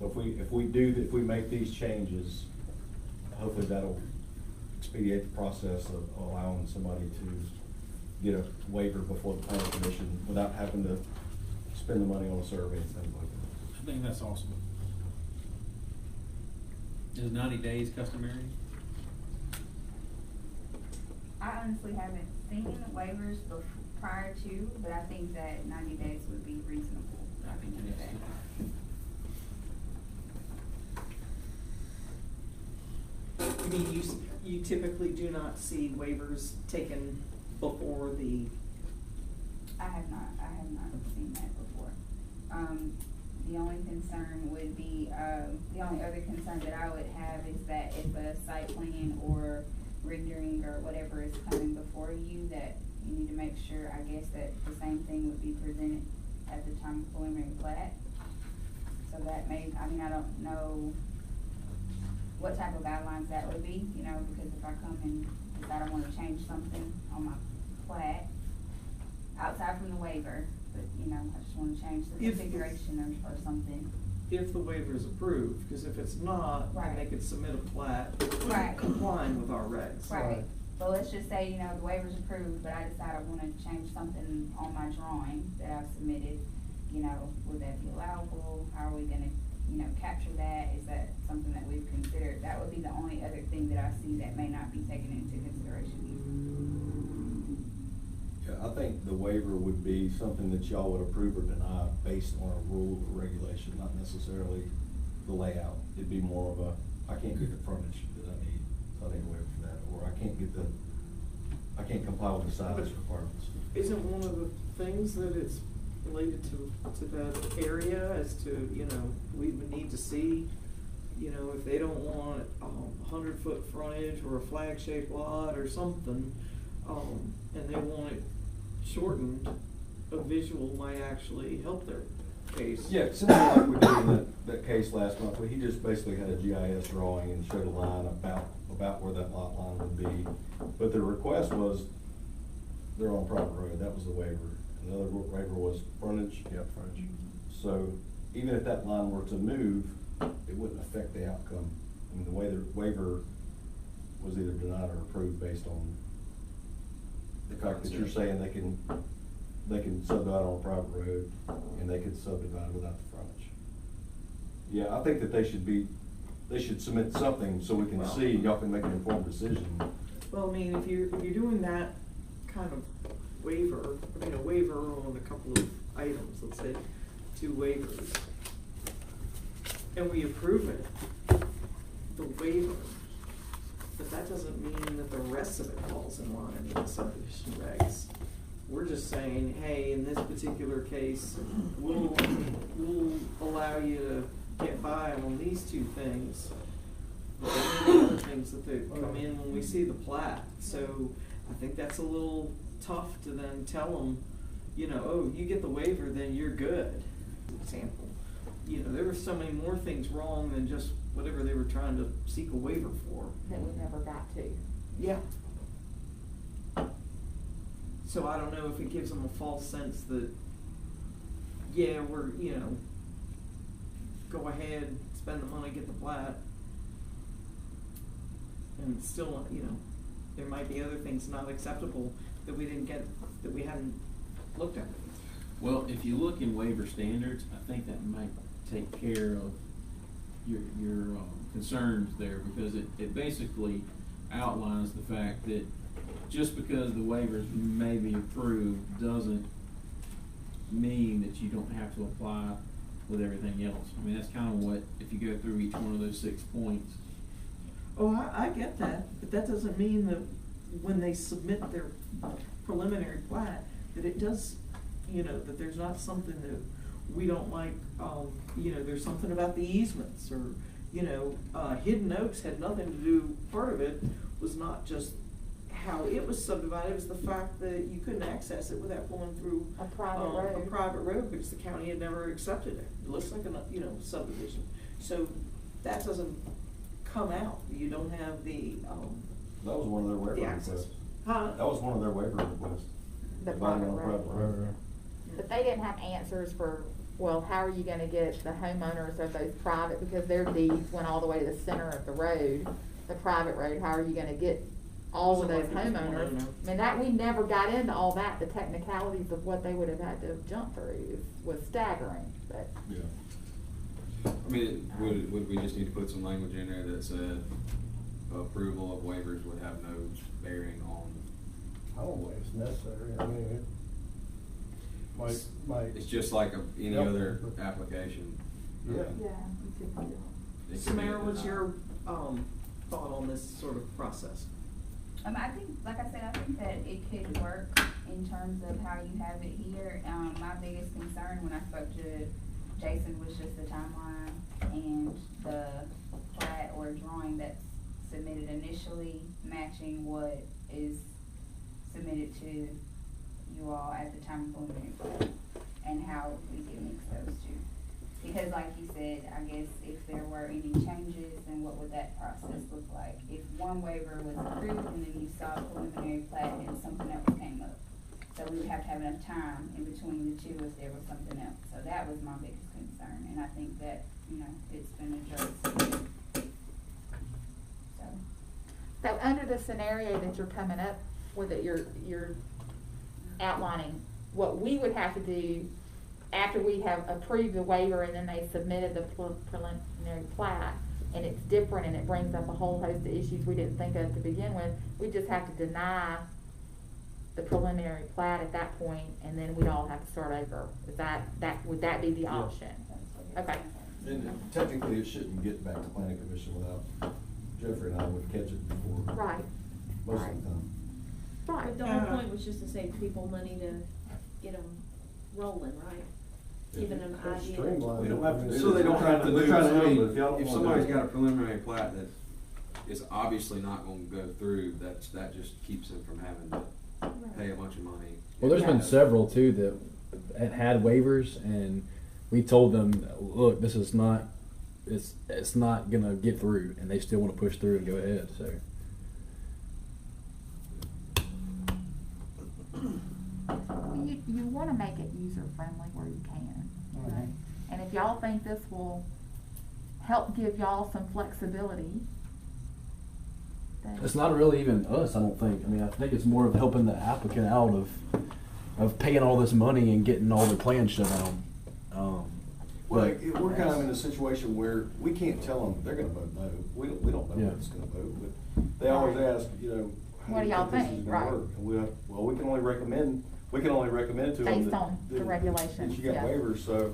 So if we make these changes, hopefully that'll expedite the process of allowing somebody to get a waiver before the planning commission without having to spend the money on a survey and things like that. I think that's awesome. Is 90 days customary? I honestly haven't seen waivers prior to, but I think that 90 days would be reasonable. I think it is. I mean, you typically do not see waivers taken before the, I have not seen that before. The only concern would be, the only other concern that I would have is that if a site plan or rendering or whatever is coming before you, that you need to make sure, I guess, that the same thing would be presented at the time of preliminary plat. So that may, I mean, I don't know what type of guidelines that would be, you know, because if I come and decide I wanna change something on my plat, outside from the waiver, but, you know, I just wanna change the configuration or something. if the waiver is approved, because if it's not, then they Right. could submit a plat Right. complying with our regs. Right, but let's just say, you know, the waiver's approved, but I decide I wanna change something on my drawing that I've submitted, you know, would that be allowable? How are we gonna, you know, capture that? Is that something that we've considered? That would be the only other thing that I see that may not be taken into consideration. Yeah, I think the waiver would be something that y'all would approve or deny based on a rule or regulation, not necessarily the layout. It'd be more of a, I can't get the frontage that I need, so I need a waiver for that, or I can't comply with the size requirements. Isn't one of the things that it's related to that area as to, you know, we would need to see, you know, if they don't want 100-foot frontage or a flag-shaped lot or something, and they want it shortened, a visual might actually help their case. Yeah, similar like we did in that case last month, where he just basically had a GIS drawing and showed a line about where that lot line would be. But the request was, they're on private road, that was the waiver. Another waiver was frontage. Yep, frontage. So even if that line were to move, it wouldn't affect the outcome. I mean, the way the waiver was either denied or approved based on the fact that you're saying they can subdivide on a private road and they could subdivide without the frontage. Yeah, I think that they should submit something so we can see, y'all can make an informed decision. Well, I mean, if you're doing that kind of waiver, I mean, a waiver on a couple of items, let's say 2 waivers, and we approve it, the waiver, but that doesn't mean that the rest of it falls in line with the subdivision regs. We're just saying, hey, in this particular case, we'll allow you to get by on these 2 things, but there may be other things that they come in when we see the plat. So I think that's a little tough to then tell them, you know, oh, you get the waiver, then you're good. Example, you know, there were so many more things wrong than just whatever they were trying to seek a waiver for. That we never got to. Yeah. So I don't know if it gives them a false sense that, yeah, we're, you know, go ahead, spend the money, get the plat. And still, you know, there might be other things not acceptable that we didn't get, that we hadn't looked at. Well, if you look in waiver standards, I think that might take care of your concerns there, because it basically outlines the fact that just because the waivers may be approved doesn't mean that you don't have to apply with everything else. I mean, that's kind of what, if you go through each one of those 6 points. Oh, I get that, but that doesn't mean that when they submit their preliminary plat, that it does, you know, that there's not something that we don't like, you know, there's something about the easements, or, Hidden Oaks had nothing to do, part of it was not just how it was subdivided, it was the fact that you couldn't access it without going through A private road. a private road, because the county had never accepted it. It looks like a, subdivision. So that doesn't come out. You don't have the, That was one of their waiver the access. requests. Huh? That was one of their waiver requests. The Dividing private on road. private road. But they didn't have answers for, well, how are you gonna get the homeowners of those private, because their deeds went all the way to the center of the road, the private road, how are you gonna get all of those Wasn't like it was homeowners? one I mean, that, we never got into all that, the technicalities of what they would have had to jump through was staggering, but. Yeah. I mean, would we just need to put some language in there that said approval of waivers would have no bearing on? I don't believe it's necessary, I mean, it might. It's just like any Yep. other application. Yeah. It could be Samara, what's denied. your, thought on this sort of process? I think, like I said, I think that it could work in terms of how you have it here. My biggest concern when I spoke to Jason was just the timeline and the plat or drawing that's submitted initially matching what is submitted to you all at the time of preliminary plat, and how we can mix those two. Because like you said, I guess if there were any changes, then what would that process look like? If one waiver was approved and then you saw a preliminary plat and something else came up. So we would have to have enough time in between the two if there was something else. So that was my biggest concern, and I think that, it's been addressed. So under the scenario that you're coming up with it, you're outlining what we would have to do after we have approved the waiver and then they submitted the preliminary plat, and it's different and it brings up a whole host of issues we didn't think of to begin with. We just have to deny the preliminary plat at that point, and then we'd all have to start over. Would that be the option? Okay. And technically, it shouldn't get back to planning commission without Jeffrey and I would catch it before. Right. Most of the time. Right. But the whole point was just to save people money to get them rolling, right? Giving them an idea. Streamline. We don't have to do So they don't have to They're do, trying to I help, mean, but if y'all don't if wanna somebody's do it- got a preliminary plat that is obviously not gonna go through, that just keeps them from having to pay a bunch of money. Well, there's been Yeah. several too that had waivers, and we told them, look, this is not, it's not gonna get through, and they still want to push through and go ahead. So You want to make it user-friendly where you can, right? And if y'all think this will help give y'all some flexibility, then. it's not really even us. I don't think. I mean, I think it's more of helping the applicant out of paying all this money and getting all their plans shut down. Well, we're kind of in a situation where we can't tell them they're gonna vote no. We don't know Yeah. what it's gonna vote, but they always ask, how What do y'all this is think? gonna Right. work? And we can only recommend to them. Based that- on the that- regulations, That you got yeah. waivers, so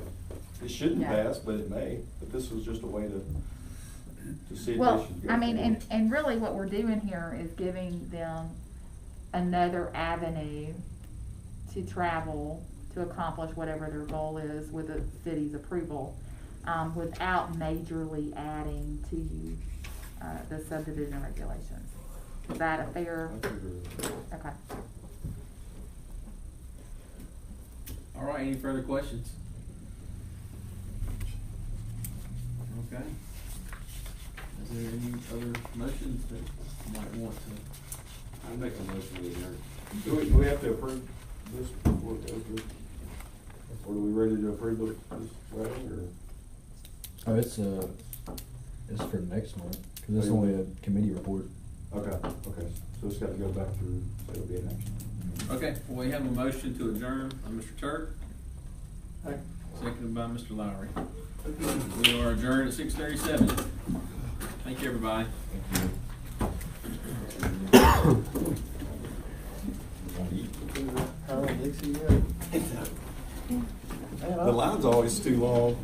it shouldn't Yeah. pass, but it may. But this was just a way to see if Well, they should go. I mean, forward. and really what we're doing here is giving them another avenue to travel to accomplish whatever their goal is with the city's approval, without majorly adding to, the subdivision regulations. Is that a fair? I figure- Okay. All right, any further questions? Okay. Is there any other motions that you might want to? I make a motion with her. Do we have to approve this before it goes through? Or are we ready to approve this writing, or? Oh, it's for next month because it's only a committee report. Okay, so it's got to go back through, so it'll be an action. Okay, well, we have a motion to adjourn by Mr. Turk. Seconded by Mr. Lowry. We are adjourned at 6:37. Thank you, everybody. The line's always too long.